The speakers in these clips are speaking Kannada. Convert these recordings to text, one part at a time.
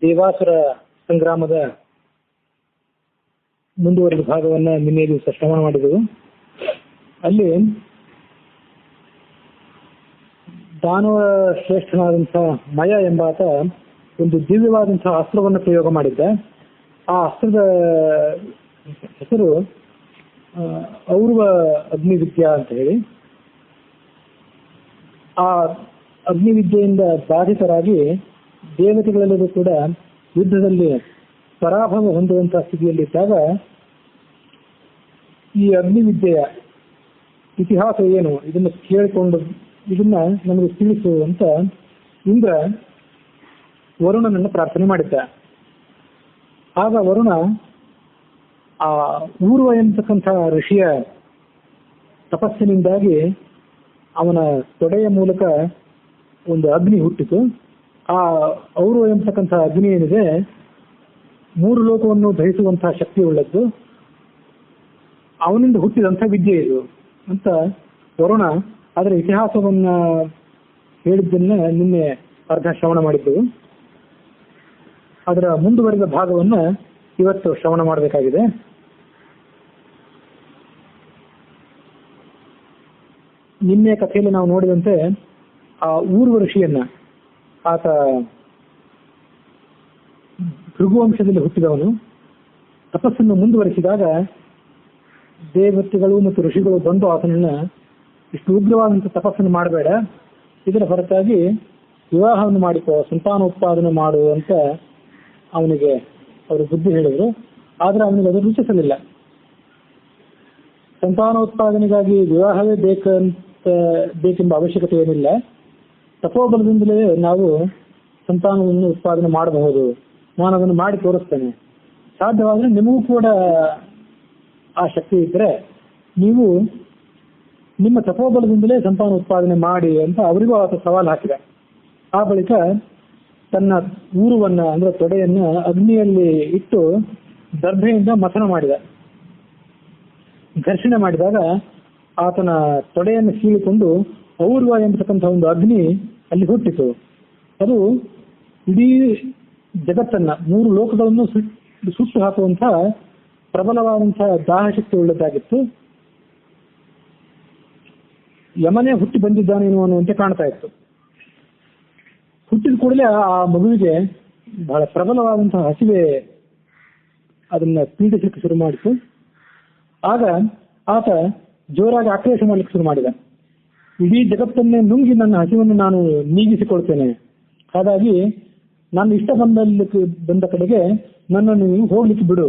ದೇವಾಸುರ ಸಂಗ್ರಾಮದ ಮುಂದುವರೆದ ಭಾಗವನ್ನ ನಿನ್ನೆ ದಿವಸ ಶ್ರವಣ ಮಾಡಿದೆವು. ಅಲ್ಲಿ ದಾನವ ಶ್ರೇಷ್ಠನಾದಂತಹ ಮಯ ಎಂಬಾತ ಒಂದು ದಿವ್ಯವಾದಂತಹ ಅಸ್ತ್ರವನ್ನು ಪ್ರಯೋಗ ಮಾಡಿದ್ದ. ಆ ಅಸ್ತ್ರದ ಹೆಸರು ಔರ್ವ ಅಗ್ನಿವಿದ್ಯಾ ಅಂತ ಹೇಳಿ. ಆ ಅಗ್ನಿವಿದ್ಯೆಯಿಂದ ಬಾಧಿತರಾಗಿ ದೇವತೆಗಳೆಲ್ಲರೂ ಕೂಡ ಯುದ್ಧದಲ್ಲಿ ಪರಾಭವ ಹೊಂದುವಂತಹ ಸ್ಥಿತಿಯಲ್ಲಿದ್ದಾಗ ಈ ಅಗ್ನಿವಿದ್ಯೆಯ ಇತಿಹಾಸ ಏನು ಇದನ್ನು ಕೇಳಿಕೊಂಡು ಇದನ್ನ ನಮಗೆ ತಿಳಿಸು ಅಂತ ಇಂದ್ರ ವರುಣನನ್ನು ಪ್ರಾರ್ಥನೆ ಮಾಡಿದ್ದ. ಆಗ ವರುಣ ಆ ಊರ್ವ ಎಂಬತಕ್ಕಂತಹ ಋಷಿಯ ತಪಸ್ಸಿನಿಂದಾಗಿ ಅವನ ತೊಡೆಯ ಮೂಲಕ ಒಂದು ಅಗ್ನಿ ಹುಟ್ಟಿತು. ಆ ಔರ್ವ ಎಂಬತಕ್ಕಂತಹ ಅಗ್ನಿ ಏನಿದೆ 3 ಲೋಕವನ್ನು ದಹಿಸುವಂತಹ ಶಕ್ತಿ ಉಳ್ಳದ್ದು, ಅವನಿಂದ ಹುಟ್ಟಿದಂತಹ ವಿದ್ಯೆ ಇದು ಅಂತ ವರುಣ ಅದರ ಇತಿಹಾಸವನ್ನ ಹೇಳಿದ್ದನ್ನ ನಿನ್ನೆ ಅರ್ಧ ಶ್ರವಣ ಮಾಡಿದ್ದೆವು. ಅದರ ಮುಂದುವರೆದ ಭಾಗವನ್ನ ಇವತ್ತು ಶ್ರವಣ ಮಾಡಬೇಕಾಗಿದೆ. ನಿನ್ನೆ ಕಥೆಯಲ್ಲಿ ನಾವು ನೋಡಿದಂತೆ ಆ ಊರ್ವ ಋಷಿಯನ್ನ, ಆತ ಭೃಗುವಂಶದಲ್ಲಿ ಹುಟ್ಟಿದವನು, ತಪಸ್ಸನ್ನು ಮುಂದುವರಿಸಿದಾಗ ದೇವತೆಗಳು ಮತ್ತು ಋಷಿಗಳು ಬಂದು ಆತನನ್ನ ಇಷ್ಟು ಉಗ್ರವಾದಂಥ ತಪಸ್ಸನ್ನು ಮಾಡಬೇಡ, ಇದರ ಹೊರತಾಗಿ ವಿವಾಹವನ್ನು ಮಾಡಿಕೋ, ಸಂತಾನೋತ್ಪಾದನೆ ಮಾಡು ಅಂತ ಅವನಿಗೆ ಅವರು ಬುದ್ಧಿ ಹೇಳಿದ್ರು. ಆದ್ರೆ ಅವನಿಗೆ ಅದು ರುಚಿಸಲಿಲ್ಲ. ಸಂತಾನೋತ್ಪಾದನೆಗಾಗಿ ವಿವಾಹವೇ ಬೇಕೆಂಬ ಅವಶ್ಯಕತೆ ಏನಿಲ್ಲ, ತಪೋಬಲದಿಂದಲೇ ನಾವು ಸಂತಾನವನ್ನು ಉತ್ಪಾದನೆ ಮಾಡಬಹುದು, ನಾನು ಅದನ್ನು ಮಾಡಿ ತೋರಿಸ್ತೇನೆ, ಸಾಧ್ಯವಾದ್ರೆ ನಿಮಗೂ ಕೂಡ ಆ ಶಕ್ತಿ ಇದ್ರೆ ನೀವು ನಿಮ್ಮ ತಪೋಬಲದಿಂದಲೇ ಸಂತಾನ ಉತ್ಪಾದನೆ ಮಾಡಿ ಅಂತ ಅವರಿಗೂ ಆತ ಸವಾಲು ಹಾಕಿದ. ಆ ಬಳಿಕ ತನ್ನ ಊರುವನ್ನ ಅಂದ್ರೆ ತೊಡೆಯನ್ನ ಅಗ್ನಿಯಲ್ಲಿ ಇಟ್ಟು ದರ್ಭೆಯಿಂದ ಮಥನ ಮಾಡಿದ. ಘರ್ಷಣೆ ಮಾಡಿದಾಗ ಆತನ ತೊಡೆಯನ್ನು ಸೀಳಿಕೊಂಡು ಔರ್ವ ಎಂಬತಕ್ಕಂಥ ಒಂದು ಅಗ್ನಿ ಅಲ್ಲಿ ಹುಟ್ಟಿತು. ಅದು ಇಡೀ ಜಗತ್ತನ್ನ 3 ಲೋಕಗಳನ್ನು ಸುಟ್ಟು ಹಾಕುವಂತಹ ಪ್ರಬಲವಾದಂತಹ ದಾಹಶಕ್ತಿ ಉಳ್ಳದ್ದಾಗಿತ್ತು. ಯಮನೇ ಹುಟ್ಟಿ ಬಂದಿದ್ದಾನೇನೋ ಅನ್ನುವಂತೆ ಕಾಣ್ತಾ ಇತ್ತು. ಹುಟ್ಟಿದ ಕೂಡಲೇ ಆ ಮಗುವಿಗೆ ಬಹಳ ಪ್ರಬಲವಾದಂತಹ ಹಸಿವೆ ಅದನ್ನ ಪೀಡಿಸಲಿಕ್ಕೆ ಶುರು ಮಾಡಿತು. ಆಗ ಆತ ಜೋರಾಗಿ ಆಕ್ರೋಶ ಮಾಡಲಿಕ್ಕೆ ಶುರು ಮಾಡಿದ. ಇಡೀ ಜಗತ್ತನ್ನೇ ನುಂಗಿ ನನ್ನ ಹಸಿವನ್ನು ನಾನು ನೀಗಿಸಿಕೊಳ್ತೇನೆ, ಹಾಗಾಗಿ ನಾನು ಇಷ್ಟ ಬಂದ ಕಡೆಗೆ ನನ್ನನ್ನು ನೀವು ಹೋಗ್ಲಿಕ್ಕೆ ಬಿಡು,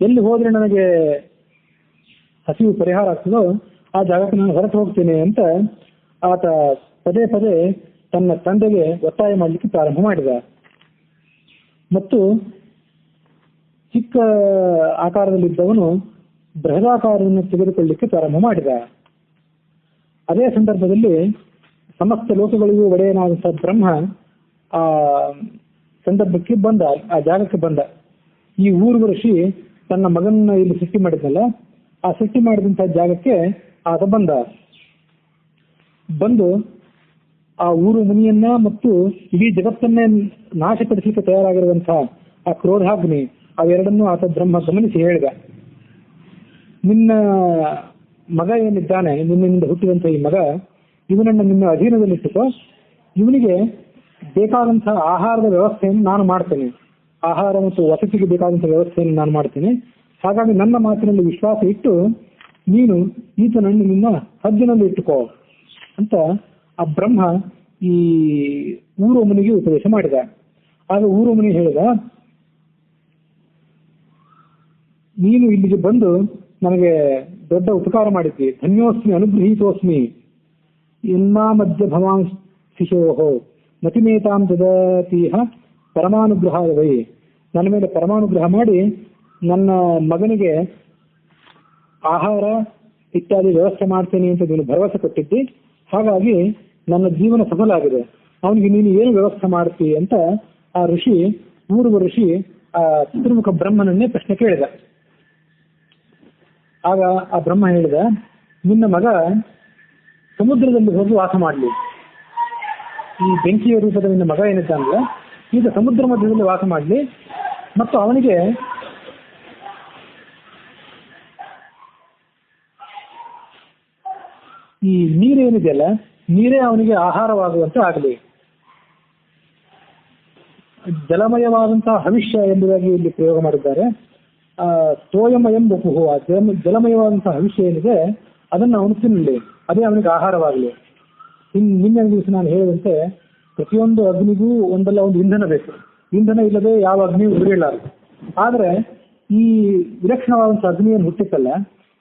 ಎಲ್ಲಿ ಹೋದ್ರೆ ನನಗೆ ಹಸಿವು ಪರಿಹಾರ ಆಗ್ತದೋ ಆ ಜಾಗಕ್ಕೆ ನಾನು ಹೊರಟು ಹೋಗ್ತೇನೆ ಅಂತ ಆತ ಪದೇ ಪದೇ ತನ್ನ ತಂದೆಗೆ ಒತ್ತಾಯ ಮಾಡಲಿಕ್ಕೆ ಪ್ರಾರಂಭ ಮಾಡಿದ. ಮತ್ತು ಚಿಕ್ಕ ಆಕಾರದಲ್ಲಿದ್ದವನು ಬೃಹದಾಕಾರವನ್ನು ತೆಗೆದುಕೊಳ್ಳಲಿಕ್ಕೆ ಪ್ರಾರಂಭ ಮಾಡಿದ. ಅದೇ ಸಂದರ್ಭದಲ್ಲಿ ಸಮಸ್ತ ಲೋಕಗಳಿಗೂ ಒಡೆಯನಾದಂತಹ ಬ್ರಹ್ಮ ಆ ಸಂದರ್ಭಕ್ಕೆ ಬಂದ, ಆ ಜಾಗಕ್ಕೆ ಬಂದ. ಈ ಊರ್ವ ಋಷಿ ತನ್ನ ಮಗನನ್ನ ಇಲ್ಲಿ ಸೃಷ್ಟಿ ಮಾಡಿದ್ನಲ್ಲ, ಆ ಸೃಷ್ಟಿ ಮಾಡಿದಂತಹ ಜಾಗಕ್ಕೆ ಆತ ಬಂದು ಆ ಊರು ಮುನಿಯನ್ನ ಮತ್ತು ಇಡೀ ಜಗತ್ತನ್ನೇ ನಾಶಪಡಿಸಲಿಕ್ಕೆ ತಯಾರಾಗಿರುವಂತಹ ಆ ಕ್ರೋಧಾಗ್ನಿ ಅವೆರಡನ್ನೂ ಆತ ಬ್ರಹ್ಮ ಗಮನಿಸಿ ಹೇಳಿದ, ನಿನ್ನ ಮಗ ಏನಿದ್ದಾನೆ, ನಿನ್ನಿಂದ ಹುಟ್ಟಿದಂಥ ಈ ಮಗ, ಇವನನ್ನು ನಿನ್ನ ಅಧೀನದಲ್ಲಿಟ್ಟುಕೋ, ಇವನಿಗೆ ಬೇಕಾದಂತಹ ಆಹಾರದ ವ್ಯವಸ್ಥೆಯನ್ನು ನಾನು ಮಾಡ್ತೇನೆ, ಆಹಾರ ಮತ್ತು ವಸತಿಗೆ ಬೇಕಾದಂತಹ ವ್ಯವಸ್ಥೆಯನ್ನು ನಾನು ಮಾಡ್ತೇನೆ, ಹಾಗಾಗಿ ನನ್ನ ಮಾತಿನಲ್ಲಿ ವಿಶ್ವಾಸ ಇಟ್ಟು ನೀನು ಈತನನ್ನು ನಿನ್ನ ಹದ್ದಿನಲ್ಲಿ ಇಟ್ಟುಕೋ ಅಂತ ಆ ಬ್ರಹ್ಮ ಈ ಊರು ಮುನಿಗೆ ಉಪದೇಶ ಮಾಡಿದ. ಆಗ ಊರು ಮುನಿ ಹೇಳಿದ, ನೀನು ಇಲ್ಲಿಗೆ ಬಂದು ನನಗೆ ದೊಡ್ಡ ಉಪಕಾರ ಮಾಡಿದ್ದಿ, ಧನ್ಯೋಸ್ಮಿ ಅನುಗೃಹೀತೋಸ್ಮಿ, ಇನ್ಮಾ ಮಧ್ಯ ಭವಾನ್ ಶಿಶೋಹೋ ಮತಿಮೇತಾಂ ದದತೀಹ ಪರಮಾನುಗ್ರಹಾಯ ವೈ, ನನ್ನ ಮೇಲೆ ಪರಮಾನುಗ್ರಹ ಮಾಡಿ ನನ್ನ ಮಗನಿಗೆ ಆಹಾರ ಇತ್ಯಾದಿ ವ್ಯವಸ್ಥೆ ಮಾಡ್ತೇನೆ ಅಂತ ನೀನು ಭರವಸೆ ಕೊಟ್ಟಿದ್ದಿ, ಹಾಗಾಗಿ ನನ್ನ ಜೀವನ ಸಫಲ ಆಗಿದೆ, ಅವನಿಗೆ ನೀನು ಏನು ವ್ಯವಸ್ಥೆ ಮಾಡ್ತಿ ಅಂತ ಆ ಋಷಿ, ಊರ್ವ ಋಷಿ ಆ ಚತುರ್ಮುಖ ಬ್ರಹ್ಮನನ್ನೇ ಪ್ರಶ್ನೆ ಕೇಳಿದ. ಆಗ ಆ ಬ್ರಹ್ಮ ಹೇಳಿದ, ನಿನ್ನ ಮಗ ಸಮುದ್ರದಲ್ಲಿ ಹೋಗಿ ವಾಸ ಮಾಡಲಿ, ಈ ಬೆಂಕಿಯ ರೂಪದ ನಿನ್ನ ಮಗ ಏನಿದ್ದಾನಲ್ಲ ಈಗ ಸಮುದ್ರ ಮಧ್ಯದಲ್ಲಿ ವಾಸ ಮಾಡಲಿ ಮತ್ತು ಅವನಿಗೆ ಈ ನೀರೇನಿದೆಯಲ್ಲ, ನೀರೇ ಅವನಿಗೆ ಆಹಾರವಾಗುವಂತೆ ಆಗಲಿ. ಜಲಮಯವಾದಂತಹ ಭವಿಷ್ಯ ಎಂಬುದಾಗಿ ಇಲ್ಲಿ ಪ್ರಯೋಗ ಮಾಡಿದ್ದಾರೆ. ತೋಯಮಯಂ ಬಪುಹು, ಜಲಮಯವಾದಂತಹ ಭವಿಷ್ಯ ಏನಿದೆ ಅದನ್ನು ಅವನು ತಿನ್ನಲಿ, ಅದೇ ಅವನಿಗೆ ಆಹಾರವಾಗಲಿ. ನಿನ್ನೆ ದಿವಸ ನಾನು ಹೇಳಿದಂತೆ ಪ್ರತಿಯೊಂದು ಅಗ್ನಿಗೂ ಒಂದಲ್ಲ ಒಂದು ಇಂಧನ ಬೇಕು. ಇಂಧನ ಇಲ್ಲದೆ ಯಾವ ಅಗ್ನಿಯೂ ಉರಿಯಲಾರದು. ಆದರೆ ಈ ವಿಲಕ್ಷಣವಾದಂತಹ ಅಗ್ನಿಯನ್ನು ಹುಟ್ಟಿತ್ತಲ್ಲ,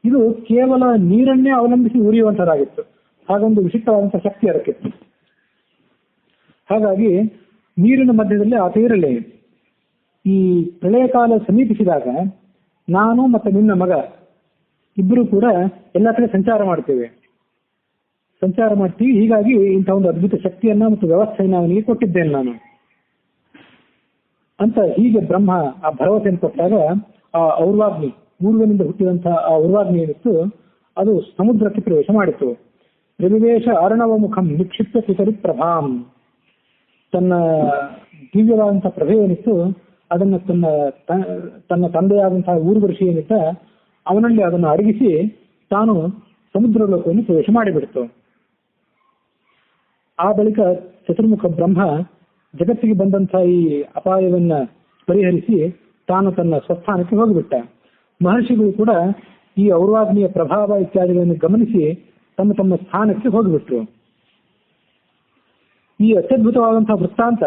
ಇದು ಕೇವಲ ನೀರನ್ನೇ ಅವಲಂಬಿಸಿ ಉರಿಯುವಂತಹದ್ದಾಗಿತ್ತು. ಹಾಗೊಂದು ವಿಶಿಷ್ಟವಾದಂತಹ ಶಕ್ತಿ ಅದಕ್ಕಿತ್ತು. ಹಾಗಾಗಿ ನೀರಿನ ಮಧ್ಯದಲ್ಲಿ ಆತ ಇರಲಿ. ಈ ಪ್ರಳಯ ಕಾಲ ಸಮೀಪಿಸಿದಾಗ ನಾನು ಮತ್ತು ನಿನ್ನ ಮಗ ಇಬ್ಬರು ಕೂಡ ಎಲ್ಲ ಕಡೆ ಸಂಚಾರ ಮಾಡ್ತೀವಿ. ಹೀಗಾಗಿ ಇಂಥ ಒಂದು ಅದ್ಭುತ ಶಕ್ತಿಯನ್ನ ಮತ್ತು ವ್ಯವಸ್ಥೆಯನ್ನು ಅವನಿಗೆ ಕೊಟ್ಟಿದ್ದೇನೆ ನಾನು ಅಂತ ಹೀಗೆ ಬ್ರಹ್ಮ ಆ ಭರವಸೆಯನ್ನು ಕೊಟ್ಟಾಗ ಆ ಔರ್ವಾಗ್ನಿ, ಪೂರ್ವನಿಂದ ಹುಟ್ಟಿದಂತಹ ಆ ಔರ್ವಾಗ್ನಿ ಏನಿತ್ತು ಅದು ಸಮುದ್ರಕ್ಕೆ ಪ್ರವೇಶ ಮಾಡಿತು. ಪ್ರವಿವೇಶ ಅರ್ಣವ ಮುಖಂ ನಿಕ್ಷಿಪ್ತ ಪಿತರಿ ಪ್ರಭಾಂ, ತನ್ನ ದಿವ್ಯವಾದಂತಹ ಪ್ರಭೆ ಏನಿತ್ತು ಅದನ್ನ ತನ್ನ ತಂದೆಯಾದಂತಹ ಊರ್ವರ್ಷಿ ಏನಿದ್ದ ಅವನಲ್ಲಿ ಅದನ್ನು ಅಡಗಿಸಿ ತಾನು ಸಮುದ್ರ ಲೋಕವನ್ನು ಪ್ರವೇಶ ಮಾಡಿಬಿಡ್ತು. ಆ ಬಳಿಕ ಚತುರ್ಮುಖ ಬ್ರಹ್ಮ ಜಗತ್ತಿಗೆ ಬಂದಂತಹ ಈ ಅಪಾಯವನ್ನ ಪರಿಹರಿಸಿ ತಾನು ತನ್ನ ಸ್ವಸ್ಥಾನಕ್ಕೆ ಹೋಗಿಬಿಟ್ಟ. ಮಹರ್ಷಿಗಳು ಕೂಡ ಈ ಔರ್ವಾಗ್ನಿಯ ಪ್ರಭಾವ ಇತ್ಯಾದಿಗಳನ್ನು ಗಮನಿಸಿ ತಮ್ಮ ತಮ್ಮ ಸ್ಥಾನಕ್ಕೆ ಹೋಗಿಬಿಟ್ರು. ಈ ಅತ್ಯದ್ಭುತವಾದಂತಹ ವೃತ್ತಾಂತ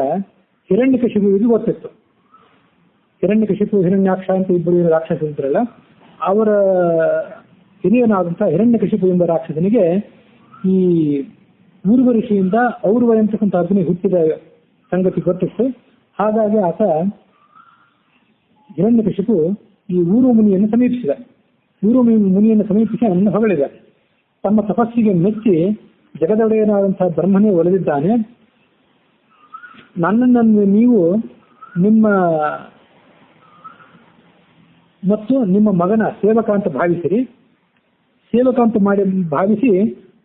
ಹಿರಣ್ಯಕಶಿಪುವಿಗೆ ಗೊತ್ತಿತ್ತು. ಹಿರಣ್ಯಕಶಿಪು, ಹಿರಣ್ಯಾಕ್ಷ ಅಂತ ಇಬ್ಬರು ರಾಕ್ಷಸರಿದ್ರಲ್ಲ, ಅವರ ಹಿರಿಯನಾದಂತಹ ಹಿರಣ್ಯಕಶಿಪು ಎಂಬ ರಾಕ್ಷಸನಿಗೆ ಈ ಊರ್ವ ಋಷಿಯಿಂದ ಔರ್ವ ಎಂತಕ್ಕಂಥ ಅಗ್ನಿ ಹುಟ್ಟಿದ ಸಂಗತಿ ಗೊತ್ತಿತ್ತು. ಹಾಗಾಗಿ ಆತ ಹಿರಣ್ಯಕಶಿಪು ಈ ಊರ್ವ ಮುನಿಯನ್ನು ಸಮೀಪಿಸಿದ. ಊರ್ವ ಮುನಿಯನ್ನು ಸಮೀಪಿಸಿ ಅವನನ್ನು ಹೊಗಳಿದ. ತಮ್ಮ ತಪಸ್ಸಿಗೆ ಮೆಚ್ಚಿ ಜಗದೊಡೆಯನಾದಂತಹ ಬ್ರಹ್ಮನೇ ಒಲಿದಿದ್ದಾನೆ. ನನ್ನನ್ನು ನೀವು ನಿಮ್ಮ ಮತ್ತು ನಿಮ್ಮ ಮಗನ ಸೇವಕ ಅಂತ ಭಾವಿಸಿರಿ. ಸೇವಕ ಅಂತ ಭಾವಿಸಿ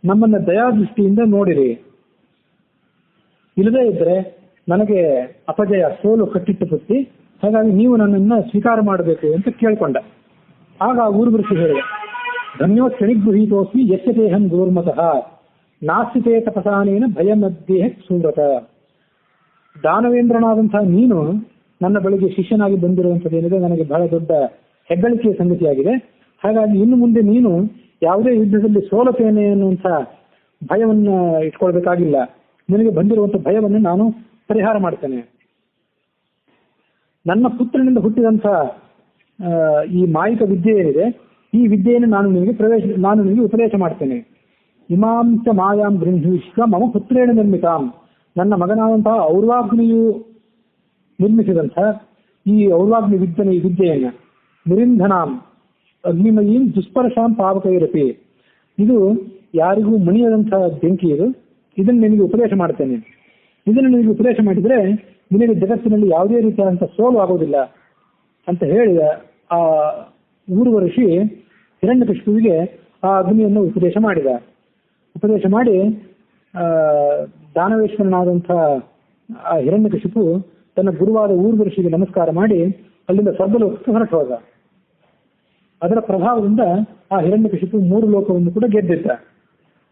ನಮ್ಮನ್ನ ದಯಾದೃಷ್ಟಿಯಿಂದ ನೋಡಿರಿ. ಇಲ್ಲದೇ ಇದ್ರೆ ನನಗೆ ಅಪಜಯ, ಸೋಲು ಕಟ್ಟಿಟ್ಟು ಬುತ್ತಿ. ಹಾಗಾಗಿ ನೀವು ನನ್ನನ್ನ ಸ್ವೀಕಾರ ಮಾಡಬೇಕು ಅಂತ ಕೇಳ್ಕೊಂಡ. ಆಗ ಊರ್ವೃಷಿ ಹೇಳಿದೆ, ಧನ್ಯೋ ಕ್ಷಣಿಗೃಹೀತೋಸ್ಮಿ ಯಚ್ಯತೇಹಂ ಗೋರ್ಮತಃ ನಾಸ್ತಿತೇ ತಪಸಾನೇನ ಭಯ ಮಧ್ಯೆ ಸುವ್ರತ. ದಾನವೇಂದ್ರನಾದಂತಹ ನೀನು ನನ್ನ ಬಳಿಗೆ ಶಿಷ್ಯನಾಗಿ ಬಂದಿರುವಂತದ್ದೇನಿದೆ ನನಗೆ ಬಹಳ ದೊಡ್ಡ ಹೆಗ್ಗಳಿಕೆಯ ಸಂಗತಿಯಾಗಿದೆ. ಹಾಗಾಗಿ ಇನ್ನು ಮುಂದೆ ನೀನು ಯಾವುದೇ ಯುದ್ಧದಲ್ಲಿ ಸೋಲತೇನೆ ಅನ್ನುವಂಥ ಭಯವನ್ನ ಇಟ್ಕೊಳ್ಬೇಕಾಗಿಲ್ಲ. ನಿನಗೆ ಬಂದಿರುವಂತಹ ಭಯವನ್ನು ನಾನು ಪರಿಹಾರ ಮಾಡ್ತೇನೆ. ನನ್ನ ಪುತ್ರನಿಂದ ಹುಟ್ಟಿದಂಥ ಈ ಮಾಯಿಕ ವಿದ್ಯೆ ಏನಿದೆ, ಈ ವಿದ್ಯೆಯನ್ನು ನಾನು ನಿನಗೆ ಉಪದೇಶ ಮಾಡ್ತೇನೆ. ಇಮಾಂಚ ಮಾಯಾಂ ಗೃಹೀಷ್ವ ಮಮ ಪುತ್ರೇಣ ನಿರ್ಮಿತಾಂ, ನನ್ನ ಮಗನಾದಂತಹ ಔರ್ವಾಗ್ನಿಯು ನಿರ್ಮಿಸಿದಂಥ ಈ ಔರ್ವಾಗ್ನಿ ವಿದ್ಯೆಯನ್ನು ನಿರಿಂಧನಾಂ ಅಗ್ನಿಮಯೀಂ ದುಸ್ಪರ್ಶಾಂ ಪಾವಕೈರಪಿ, ಇದು ಯಾರಿಗೂ ಮಣಿಯದಂತಹ ಬೆಂಕಿ ಇದು. ಇದನ್ನು ನಿನಗೆ ಉಪದೇಶ ಮಾಡ್ತೇನೆ. ಇದನ್ನು ನಿನಗೆ ಉಪದೇಶ ಮಾಡಿದರೆ ನಿನಗೆ ಜಗತ್ತಿನಲ್ಲಿ ಯಾವುದೇ ರೀತಿಯಾದಂತಹ ಸೋಲು ಆಗೋದಿಲ್ಲ ಅಂತ ಹೇಳಿದ ಆ ಊರ್ವ ಋಷಿ ಹಿರಣ್ಯಕಶಿಪುವಿಗೆ ಆ ಅಗ್ನಿಯನ್ನು ಉಪದೇಶ ಮಾಡಿ ದಾನವೇಶ್ವರನಾದಂತಹ ಆ ಹಿರಣ್ಯಕಶಿಪು ತನ್ನ ಗುರುವಾದ ಊರ್ವ ಋಷಿಗೆ ನಮಸ್ಕಾರ ಮಾಡಿ ಅಲ್ಲಿಂದ ಸ್ವರ್ಗಲೋಕಕ್ಕೆ ಹೊರಟು ಹೋದ. ಅದರ ಪ್ರಭಾವದಿಂದ ಆ ಹಿರಣ್ಯಕಶಿಪು 3 ಲೋಕವನ್ನು ಕೂಡ ಗೆದ್ದಿದ್ದ.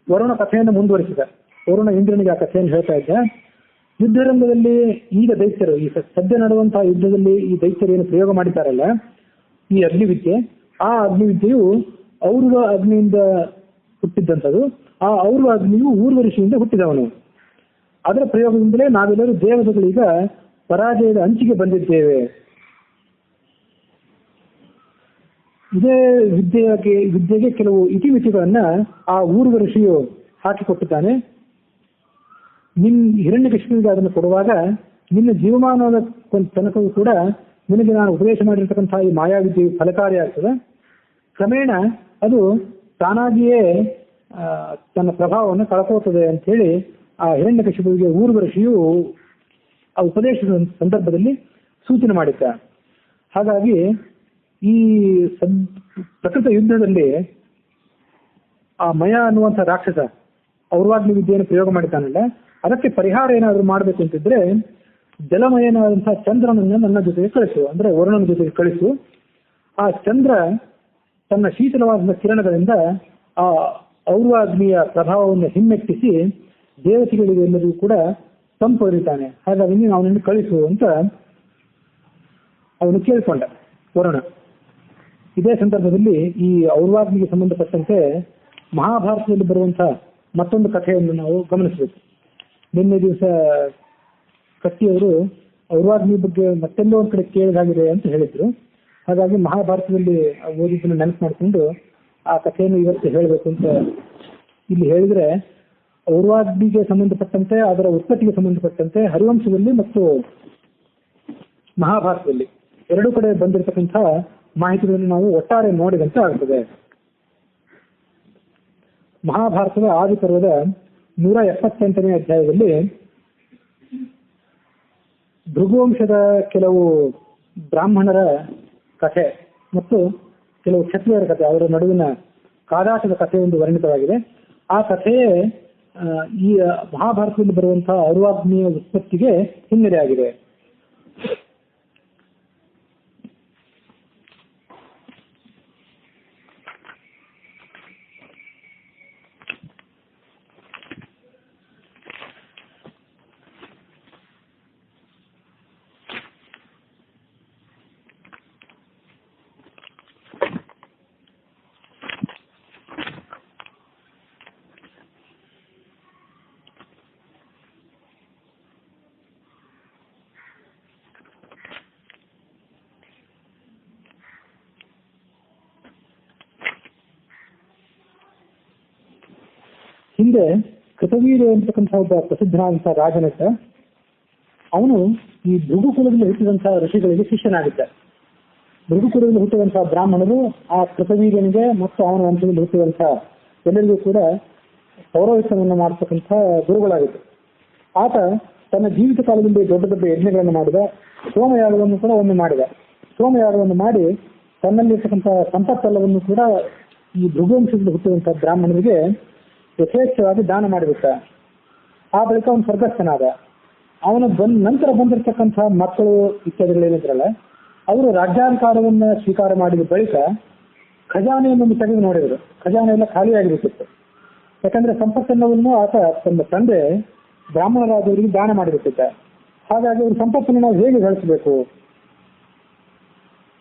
ವರುಣ ಕಥೆಯನ್ನು ಮುಂದುವರಿಸಿದ. ವರುಣ ಇಂದ್ರನಿಗೆ ಆ ಕಥೆಯನ್ನು ಹೇಳ್ತಾ ಇದ್ದ. ಯುದ್ಧರಂಗದಲ್ಲಿ ಈಗ ದೈತ್ಯರು, ಈ ಸದ್ಯ ನಡೆಯುವಂತಹ ಯುದ್ಧದಲ್ಲಿ ಈ ದೈತ್ಯರು ಏನು ಪ್ರಯೋಗ ಮಾಡಿದ್ದಾರಲ್ಲ ಈ ಅಗ್ನಿವಿದ್ಯೆ, ಆ ಅಗ್ನಿವಿದ್ಯೆಯು ಔರ್ವ ಅಗ್ನಿಯಿಂದ ಹುಟ್ಟಿದ್ದಂಥದ್ದು. ಆ ಔರ್ವ ಅಗ್ನಿಯು ಊರ್ವ ಋಷಿಯಿಂದ ಹುಟ್ಟಿದವನು. ಅದರ ಪ್ರಯೋಗದಿಂದಲೇ ನಾವೆಲ್ಲರೂ ದೇವತೆಗಳೀಗ ಪರಾಜಯದ ಅಂಚಿಗೆ ಬಂದಿದ್ದೇವೆ. ಇದೇ ವಿದ್ಯೆಗೆ ಕೆಲವು ಇತಿಮಿತಿಗಳನ್ನ ಆ ಊರ್ವ ಋಷಿಯು ಹಾಕಿಕೊಟ್ಟಿದ್ದಾನೆ. ಹಿರಣ್ಯಕಶಿಪುವಿಗೆ ಅದನ್ನು ಕೊಡುವಾಗ ನಿನ್ನ ಜೀವಮಾನದ ತನಕವೂ ಕೂಡ ನಿನಗೆ ನಾನು ಉಪದೇಶ ಮಾಡಿರ್ತಕ್ಕಂತಹ ಈ ಮಾಯಾವಿದ್ಯೆಯು ಫಲಕಾರಿಯಾಗ್ತದೆ. ಕ್ರಮೇಣ ಅದು ತಾನಾಗಿಯೇ ತನ್ನ ಪ್ರಭಾವವನ್ನು ಕಳ್ಕೋತದೆ ಅಂತ ಹೇಳಿ ಆ ಹಿರಣ್ಯಕಶಿಪುವಿಗೆ ಊರ್ವ ಋಷಿಯು ಆ ಉಪದೇಶದ ಸಂದರ್ಭದಲ್ಲಿ ಸೂಚನೆ ಮಾಡಿದ್ದ. ಹಾಗಾಗಿ ಈ ಪ್ರಕೃತ ಯುದ್ಧದಲ್ಲಿ ಆ ಮಯ ಅನ್ನುವಂಥ ರಾಕ್ಷಸ ಔರ್ವಾಗ್ನಿ ವಿದ್ಯೆಯನ್ನು ಪ್ರಯೋಗ ಮಾಡಿದ್ದಾನಲ್ಲ, ಅದಕ್ಕೆ ಪರಿಹಾರ ಏನಾದರೂ ಮಾಡಬೇಕು ಅಂತಿದ್ರೆ ಜಲಮಯನಾದಂತಹ ಚಂದ್ರನನ್ನ ನನ್ನ ಜೊತೆಗೆ ಕಳಿಸು, ಅಂದ್ರೆ ವರುಣನ ಜೊತೆಗೆ ಕಳಿಸು. ಆ ಚಂದ್ರ ತನ್ನ ಶೀತಲವಾದ ಕಿರಣಗಳಿಂದ ಆ ಔರ್ವಾಗ್ನಿಯ ಪ್ರಭಾವವನ್ನು ಹಿಮ್ಮೆಟ್ಟಿಸಿ ದೇವತೆಗಳಿಗೆ ಎಲ್ಲರಿಗೂ ಕೂಡ ತಂಪು ಅರಿತಾನೆ. ಹಾಗಾಗಿ ನೀನು ಅವನನ್ನು ಕಳಿಸು ಅಂತ ಅವನು ಕೇಳಿಕೊಂಡ ವರುಣ. ಇದೇ ಸಂದರ್ಭದಲ್ಲಿ ಈ ಔರ್ವಾಗ್ನಿಗೆ ಸಂಬಂಧಪಟ್ಟಂತೆ ಮಹಾಭಾರತದಲ್ಲಿ ಬರುವಂತಹ ಮತ್ತೊಂದು ಕಥೆಯನ್ನು ನಾವು ಗಮನಿಸಬೇಕು. ನಿನ್ನೆ ದಿವಸ ಕಟ್ಟಿಯವರು ಔರ್ವಾಗ್ನಿ ಬಗ್ಗೆ ಮತ್ತೆಲ್ಲೋ ಒಂದ್ ಕಡೆ ಕೇಳಿದಾಗಿದೆ ಅಂತ ಹೇಳಿದ್ರು. ಹಾಗಾಗಿ ಮಹಾಭಾರತದಲ್ಲಿ ಓದಿದ್ದನ್ನು ನೆನಪು ಮಾಡಿಕೊಂಡು ಆ ಕಥೆಯನ್ನು ಇವತ್ತು ಹೇಳಬೇಕು ಅಂತ ಇಲ್ಲಿ ಹೇಳಿದ್ರೆ, ಔರ್ವಾಗ್ನಿಗೆ ಸಂಬಂಧಪಟ್ಟಂತೆ ಅದರ ಉತ್ಪತ್ತಿಗೆ ಸಂಬಂಧಪಟ್ಟಂತೆ ಹರಿವಂಶದಲ್ಲಿ ಮತ್ತು ಮಹಾಭಾರತದಲ್ಲಿ ಎರಡೂ ಕಡೆ ಬಂದಿರತಕ್ಕಂಥ ಮಾಹಿತಿಗಳನ್ನು ನಾವು ಒಟ್ಟಾರೆ ನೋಡಿದಂತೆ ಆಗ್ತದೆ. ಮಹಾಭಾರತದ ಆದಿಪರ್ವದ 178ನೇ ಅಧ್ಯಾಯದಲ್ಲಿ ಭೃಗುವಂಶದ ಕೆಲವು ಬ್ರಾಹ್ಮಣರ ಕಥೆ ಮತ್ತು ಕೆಲವು ಕ್ಷತ್ರಿಯರ ಕಥೆ, ಅವರ ನಡುವಿನ ಕಾದಾಟದ ಕಥೆ ಒಂದು ವರ್ಣಿತವಾಗಿದೆ. ಆ ಕಥೆಯೇ ಈ ಮಹಾಭಾರತದಲ್ಲಿ ಬರುವಂತಹ ಔರ್ವಾಗ್ನಿಯ ಉತ್ಪತ್ತಿಗೆ ಹಿನ್ನೆಲೆಯಾಗಿದೆ. ಹಿಂದೆ ಕೃತವೀರ್ಯ ಅಂತಕ್ಕಂಥ ಒಬ್ಬ ಪ್ರಸಿದ್ಧನಾದಂತಹ ರಾಜನಟ, ಅವನು ಈ ಭೃಗುಕುಲದಲ್ಲಿ ಹುಟ್ಟಿದಂತಹ ಋಷಿಗಳಿಗೆ ಶಿಷ್ಯನಾಗಿದ್ದ. ಭೃಗುಕುಲದಲ್ಲಿ ಹುಟ್ಟಿದಂತಹ ಬ್ರಾಹ್ಮಣರು ಆ ಕೃತವೀರ್ಯನಿಗೆ ಮತ್ತು ಅವನ ವಂಶದಲ್ಲಿ ಹುಟ್ಟಿದಂತಹ ಎಲ್ಲರಿಗೂ ಕೂಡ ಪೌರೋಹಿತ್ಯವನ್ನು ಮಾಡತಕ್ಕಂಥ ಗುರುಗಳಾಗಿದ್ದರು. ಆತ ತನ್ನ ಜೀವಿತ ಕಾಲದಲ್ಲಿ ದೊಡ್ಡ ದೊಡ್ಡ ಯಜ್ಞಗಳನ್ನು ಮಾಡಿದ. ಸೋಮಯಾಗವನ್ನು ಕೂಡ ಒಮ್ಮೆ ಮಾಡಿದ. ಸೋಮಯಾಗವನ್ನು ಮಾಡಿ ತನ್ನಲ್ಲಿರ್ತಕ್ಕಂಥ ಸಂಪತ್ತೆಲ್ಲವನ್ನು ಕೂಡ ಈ ಭೃಗುವಂಶದಲ್ಲಿ ಹುಟ್ಟಿದಂತಹ ಬ್ರಾಹ್ಮಣರಿಗೆ ಯಥೇಚ್ಛವಾಗಿ ದಾನ ಮಾಡಿಬಿಟ್ಟ. ಆ ಬಳಿಕ ಅವನು ಸ್ವರ್ಗಸ್ಥನಾದ. ಅವನು ನಂತರ ಬಂದಿರತಕ್ಕಂಥ ಮಕ್ಕಳು ಇತ್ಯಾದಿಗಳೇನಿದ್ರಲ್ಲ, ಅವರು ರಾಜ್ಯಾಧಿಕಾರವನ್ನು ಸ್ವೀಕಾರ ಮಾಡಿದ ಬಳಿಕ ಖಜಾನೆಯನ್ನು ತೆಗೆದು ನೋಡಿದರು. ಖಜಾನೆ ಎಲ್ಲ ಖಾಲಿಯಾಗಿರುತ್ತಿತ್ತು. ಯಾಕಂದ್ರೆ ಸಂಪತ್ತೆಲ್ಲವನ್ನು ಆತ ತನ್ನ ತಂದೆ ಬ್ರಾಹ್ಮಣರಾದವರಿಗೆ ದಾನ ಮಾಡಿಬಿಟ್ಟಿದ್ದ. ಹಾಗಾಗಿ ಅವ್ರ ಸಂಪತ್ತನ್ನು ನಾವು ಹೇಗೆ ಗಳಿಸಬೇಕು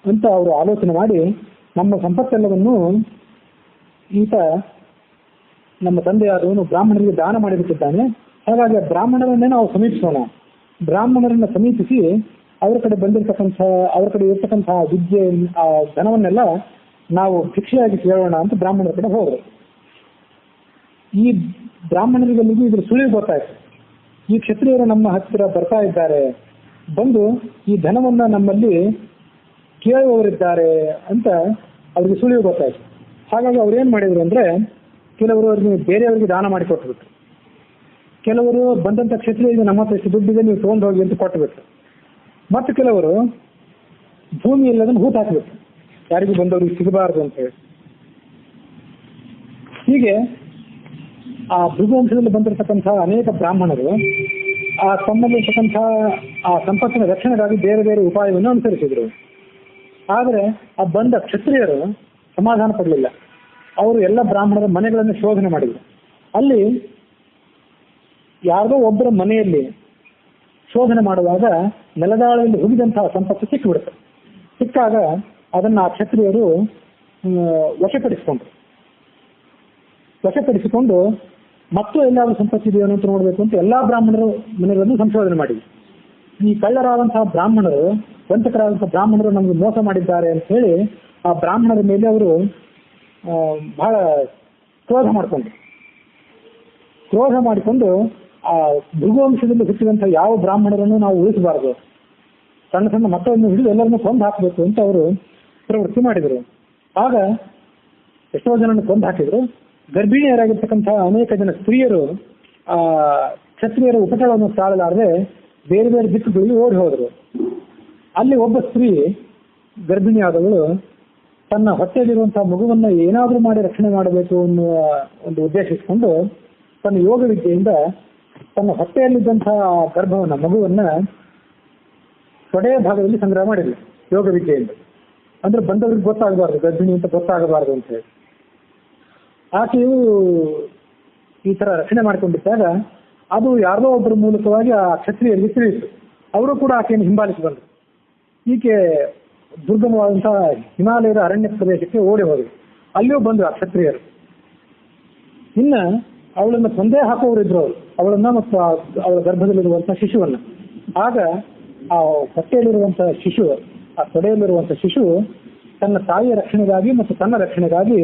ಅಂತ ಅವರು ಆಲೋಚನೆ ಮಾಡಿ, ನಮ್ಮ ಸಂಪತ್ತೆಲ್ಲವನ್ನು ಈತ ನಮ್ಮ ತಂದೆಯಾದವನು ಬ್ರಾಹ್ಮಣರಿಗೆ ದಾನ ಮಾಡಿಬಿಟ್ಟಿದ್ದಾನೆ, ಹಾಗಾಗಿ ಬ್ರಾಹ್ಮಣರನ್ನೇ ನಾವು ಸಮೀಪಿಸೋಣ. ಬ್ರಾಹ್ಮಣರನ್ನ ಸಮೀಪಿಸಿ ಅವರ ಕಡೆ ಬಂದಿರತಕ್ಕಂಥ ಅವರ ಕಡೆ ಇರ್ತಕ್ಕಂತಹ ವಿದ್ಯೆ ಆ ಧನವನ್ನೆಲ್ಲ ನಾವು ಭಿಕ್ಷೆಯಾಗಿ ಕೇಳೋಣ ಅಂತ ಬ್ರಾಹ್ಮಣರ ಕಡೆ ಹೋದರು. ಈ ಬ್ರಾಹ್ಮಣರಿಗೆಲ್ಲರಿಗೂ ಇದ್ರ ಸುಳಿವು ಗೊತ್ತಾಯ್ತು. ಈ ಕ್ಷತ್ರಿಯರು ನಮ್ಮ ಹತ್ತಿರ ಬರ್ತಾ ಇದ್ದಾರೆ, ಬಂದು ಈ ಧನವನ್ನ ನಮ್ಮಲ್ಲಿ ಕೇಳುವವರಿದ್ದಾರೆ ಅಂತ ಅವ್ರಿಗೆ ಸುಳಿವು ಗೊತ್ತಾಯ್ತು. ಹಾಗಾಗಿ ಅವ್ರು ಏನ್ ಮಾಡಿದ್ರು ಅಂದ್ರೆ, ಕೆಲವರು ಅವ್ರಿಗೆ ಬೇರೆಯವರಿಗೆ ದಾನ ಮಾಡಿ ಕೊಟ್ಟುಬಿಟ್ರು. ಕೆಲವರು ಬಂದಂತ ಕ್ಷತ್ರಿಯರಿಗೆ ನಮ್ಮ ಹತ್ರ ಎಷ್ಟು ದುಡ್ಡಿದೆ ನೀವು ತಗೊಂಡು ಹೋಗಿ ಅಂತ ಕೊಟ್ಟುಬಿಟ್ರು. ಮತ್ತು ಕೆಲವರು ಭೂಮಿ ಎಲ್ಲದನ್ನು ಹೂತು ಹಾಕಿಬಿಟ್ರು, ಯಾರಿಗೂ ಬಂದವ್ರಿಗೆ ಸಿಗಬಾರದು ಅಂತ ಹೇಳಿ. ಹೀಗೆ ಆ ಭೃಗುವಂಶದಲ್ಲಿ ಬಂದಿರತಕ್ಕಂತಹ ಅನೇಕ ಬ್ರಾಹ್ಮಣರು ಆ ತಮ್ಮಲ್ಲಿರ್ತಕ್ಕಂತಹ ಆ ಸಂಪತ್ತಿನ ರಕ್ಷಣೆಗಾಗಿ ಬೇರೆ ಬೇರೆ ಉಪಾಯವನ್ನು ಅನುಸರಿಸಿದ್ರು. ಆದರೆ ಆ ಬಂದ ಕ್ಷತ್ರಿಯರು ಸಮಾಧಾನ ಪಡಲಿಲ್ಲ. ಅವರು ಎಲ್ಲ ಬ್ರಾಹ್ಮಣರ ಮನೆಗಳನ್ನು ಶೋಧನೆ ಮಾಡಿದರು. ಅಲ್ಲಿ ಯಾರದೋ ಒಬ್ಬರ ಮನೆಯಲ್ಲಿ ಶೋಧನೆ ಮಾಡುವಾಗ ನೆಲದಾಳದಲ್ಲಿ ಹುಗಿದಂತಹ ಸಂಪತ್ತು ಸಿಕ್ಕಿಬಿಡುತ್ತೆ. ಸಿಕ್ಕಾಗ ಅದನ್ನು ಆ ಕ್ಷತ್ರಿಯರು ವಶಪಡಿಸಿಕೊಂಡು ಮತ್ತು ಎಲ್ಲಾದ್ರೂ ಸಂಪತ್ತಿದೆಯೋ ಅಂತ ನೋಡಬೇಕು ಅಂತ ಎಲ್ಲಾ ಬ್ರಾಹ್ಮಣರು ಮನೆಗಳನ್ನು ಸಂಶೋಧನೆ ಮಾಡಿದ್ರು. ಈ ಕಳ್ಳರಾದಂತಹ ಬ್ರಾಹ್ಮಣರು, ವಂಚಕರಾದಂತಹ ಬ್ರಾಹ್ಮಣರು ನಮಗೆ ಮೋಸ ಮಾಡಿದ್ದಾರೆ ಅಂತ ಹೇಳಿ ಆ ಬ್ರಾಹ್ಮಣರ ಮೇಲೆ ಅವರು ಬಹಳ ಕ್ರೋಧ ಮಾಡಿಕೊಂಡು ಆ ಭೃಗುವಂಶದಲ್ಲಿ ಹುಟ್ಟಿದಂತಹ ಯಾವ ಬ್ರಾಹ್ಮಣರನ್ನು ನಾವು ಉಳಿಸಬಾರದು, ಸಣ್ಣ ಸಣ್ಣ ಮಕ್ಕಳನ್ನು ಹಿಡಿದು ಎಲ್ಲರನ್ನು ಕೊಂದು ಹಾಕಬೇಕು ಅಂತ ಅವರು ಪ್ರವೃತ್ತಿ ಮಾಡಿದರು. ಆಗ ಎಷ್ಟೋ ಜನರನ್ನು ಕೊಂದು ಹಾಕಿದ್ರು. ಗರ್ಭಿಣಿಯರಾಗಿರ್ತಕ್ಕಂತಹ ಅನೇಕ ಜನ ಸ್ತ್ರೀಯರು ಆ ಕ್ಷತ್ರಿಯರ ಉಪಟಳವನ್ನು ತಾಳಲಾರದೆ ಬೇರೆ ಬೇರೆ ದಿಕ್ಕುಗಳಲ್ಲಿ ಓಡಿ ಹೋದರು. ಅಲ್ಲಿ ಒಬ್ಬ ಸ್ತ್ರೀ ಗರ್ಭಿಣಿಯಾದವಳು ತನ್ನ ಹೊಟ್ಟೆಯಲ್ಲಿರುವಂತಹ ಮಗುವನ್ನ ಏನಾದರೂ ಮಾಡಿ ರಕ್ಷಣೆ ಮಾಡಬೇಕು ಅನ್ನುವ ಒಂದು ಉದ್ದೇಶಿಸಿಕೊಂಡು ತನ್ನ ಯೋಗ ವಿದ್ಯೆಯಿಂದ ತನ್ನ ಹೊಟ್ಟೆಯಲ್ಲಿದ್ದಂತಹ ಗರ್ಭವನ್ನ ಮಗುವನ್ನ ತೊಡೆಯ ಭಾಗದಲ್ಲಿ ಸಂಗ್ರಹ ಮಾಡಿದ್ಲು ಯೋಗ ವಿದ್ಯೆಯಿಂದ. ಅಂದ್ರೆ ಬಂದವ್ರಿಗೆ ಗೊತ್ತಾಗಬಾರ್ದು, ಗರ್ಭಿಣಿ ಅಂತ ಗೊತ್ತಾಗಬಾರ್ದು ಅಂತ ಹೇಳಿ. ಆಕೆಯು ಈ ತರ ರಕ್ಷಣೆ ಮಾಡ್ಕೊಂಡಿದ್ದಾಗ ಅದು ಯಾರೋ ಒಬ್ಬರ ಮೂಲಕವಾಗಿ ಆ ಕ್ಷತ್ರಿಯರಿಗೆ ತಿಳಿಯಿತು. ಅವರು ಕೂಡ ಆಕೆಯನ್ನು ಹಿಂಬಾಲಿಸಿ ಬಂದರು. ಈಕೆ ದುರ್ಗಮವಾದಂತಹ ಹಿಮಾಲಯದ ಅರಣ್ಯ ಪ್ರದೇಶಕ್ಕೆ ಓಡಿ ಹೋದರು. ಅಲ್ಲಿಯೂ ಬಂದರು ಆ ಕ್ಷತ್ರಿಯರು. ಇನ್ನ ಅವಳನ್ನು ಕೊಂದೇ ಹಾಕುವವರು ಇದ್ರು ಅವರು, ಅವಳನ್ನ ಮತ್ತು ಅವಳ ಗರ್ಭದಲ್ಲಿರುವಂತಹ ಶಿಶುವನ್ನ. ಆಗ ಆ ಹೊಟ್ಟೆಯಲ್ಲಿರುವಂತಹ ಶಿಶು, ಆ ತೊಡೆಯಲ್ಲಿರುವಂತಹ ಶಿಶು ತನ್ನ ತಾಯಿಯ ರಕ್ಷಣೆಗಾಗಿ ಮತ್ತು ತನ್ನ ರಕ್ಷಣೆಗಾಗಿ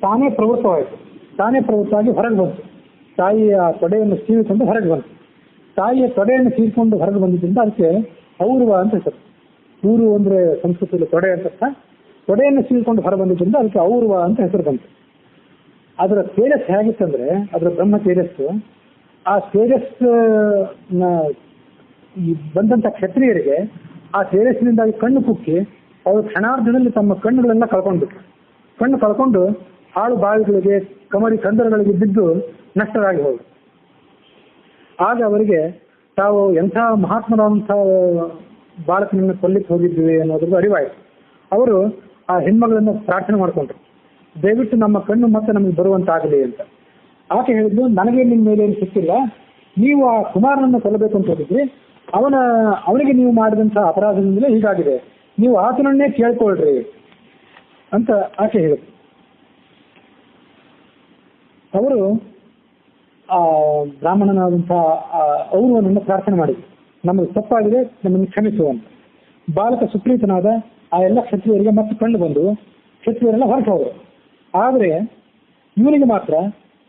ತಾನೇ ಪ್ರವೃತ್ತವಾಯಿತು. ತಾನೇ ಪ್ರವೃತ್ತವಾಗಿ ಹೊರಗೆ ಬಂತು. ತಾಯಿಯ ತೊಡೆಯನ್ನು ಸೀಳಿಕೊಂಡು ಹೊರಗೆ ಬಂತು. ತಾಯಿಯ ತೊಡೆಯನ್ನು ಸೀಳ್ಕೊಂಡು ಹೊರಗೆ ಬಂದಿದ್ದರಿಂದ ಅದಕ್ಕೆ ಔರ್ವ ಅಂತ ಹೆಸರು. ಊರು ಅಂದ್ರೆ ಸಂಸ್ಕೃತದಲ್ಲಿ ತೊಡೆ ಅಂತ. ತೊಡೆಯನ್ನು ಸೀಳ್ಕೊಂಡು ಹೊರ ಬಂದಿದ್ದರಿಂದ ಅದಕ್ಕೆ ಔರ್ವ ಅಂತ ಹೆಸರು ಬಂತು. ಅದರ ತೇಜಸ್ ಹೇಗಿತ್ತಂದ್ರೆ, ಅದರ ಬ್ರಹ್ಮ ತೇಜಸ್ಸು, ಆ ತೇಜಸ್ ಬಂದಂತ ಕ್ಷತ್ರಿಯರಿಗೆ ಆ ತೇಜಸ್ಸಿನಿಂದಾಗಿ ಕಣ್ಣು ಕುಕ್ಕಿ ಅವರು ಕ್ಷಣಾರ್ಧದಲ್ಲಿ ತಮ್ಮ ಕಣ್ಣುಗಳೆಲ್ಲ ಕಳ್ಕೊಂಡ್ಬಿಟ್ರು. ಕಣ್ಣು ಕಳ್ಕೊಂಡು ಹಾಳು ಬಾವಿಗಳಿಗೆ ಕಮರಿ ಕಂದರಗಳಿಗೆ ಬಿದ್ದು ನಷ್ಟರಾಗಿ ಹೋದರು. ಆಗ ಅವರಿಗೆ ತಾವು ಎಂಥ ಮಹಾತ್ಮರಾದಂಥ ಬಾಲಕನನ್ನು ಕೊಲ್ಲಿಕ್ಕೆ ಹೋಗಿದ್ವಿ ಅನ್ನೋದ್ರದ್ದು ಅರಿವಾಯಿತು. ಅವರು ಆ ಹೆಣ್ಮಗಳನ್ನು ಪ್ರಾರ್ಥನೆ ಮಾಡಿಕೊಂಡ್ರು, ದಯವಿಟ್ಟು ನಮ್ಮ ಕಣ್ಣು ಮತ್ತೆ ನಮಗೆ ಬರುವಂತಾಗಲಿ ಅಂತ. ಆಕೆ ಹೇಳಿದ್ದು, ನನಗೆ ನಿಮ್ಮ ಮೇಲೆ ಏನು ಸಿಕ್ಕಿಲ್ಲ, ನೀವು ಆ ಕುಮಾರನನ್ನು ಕೊಲ್ಲಬೇಕು ಅಂತ ಹೋಗಿದ್ರಿ, ಅವನಿಗೆ ನೀವು ಮಾಡಿದಂತಹ ಅಪರಾಧದಿಂದಲೇ ಹೀಗಾಗಿದೆ, ನೀವು ಆತನನ್ನೇ ಕೇಳ್ಕೊಳ್ರಿ ಅಂತ ಆಕೆ ಹೇಳಿದ್ರು. ಅವರು ಆ ಬ್ರಾಹ್ಮಣನಾದಂತಹ ಔರ್ವನನ್ನು ಪ್ರಾರ್ಥನೆ ಮಾಡಿದ್ರು, ನಮಗೆ ತಪ್ಪಾಗಿದೆ, ನಮ್ಮನ್ನು ಕ್ಷಮಿಸುವ ಅಂತ. ಬಾಲಕ ಸುಪ್ರೀತನಾದ ಆ ಎಲ್ಲ ಕ್ಷತ್ರಿಯರಿಗೆ ಮತ್ತೆ ಕಂಡು ಬಂದು ಕ್ಷತ್ರಿಯರೆಲ್ಲ ಹೊರಟು ಹೋದರು. ಆದರೆ ಇವನಿಗೆ ಮಾತ್ರ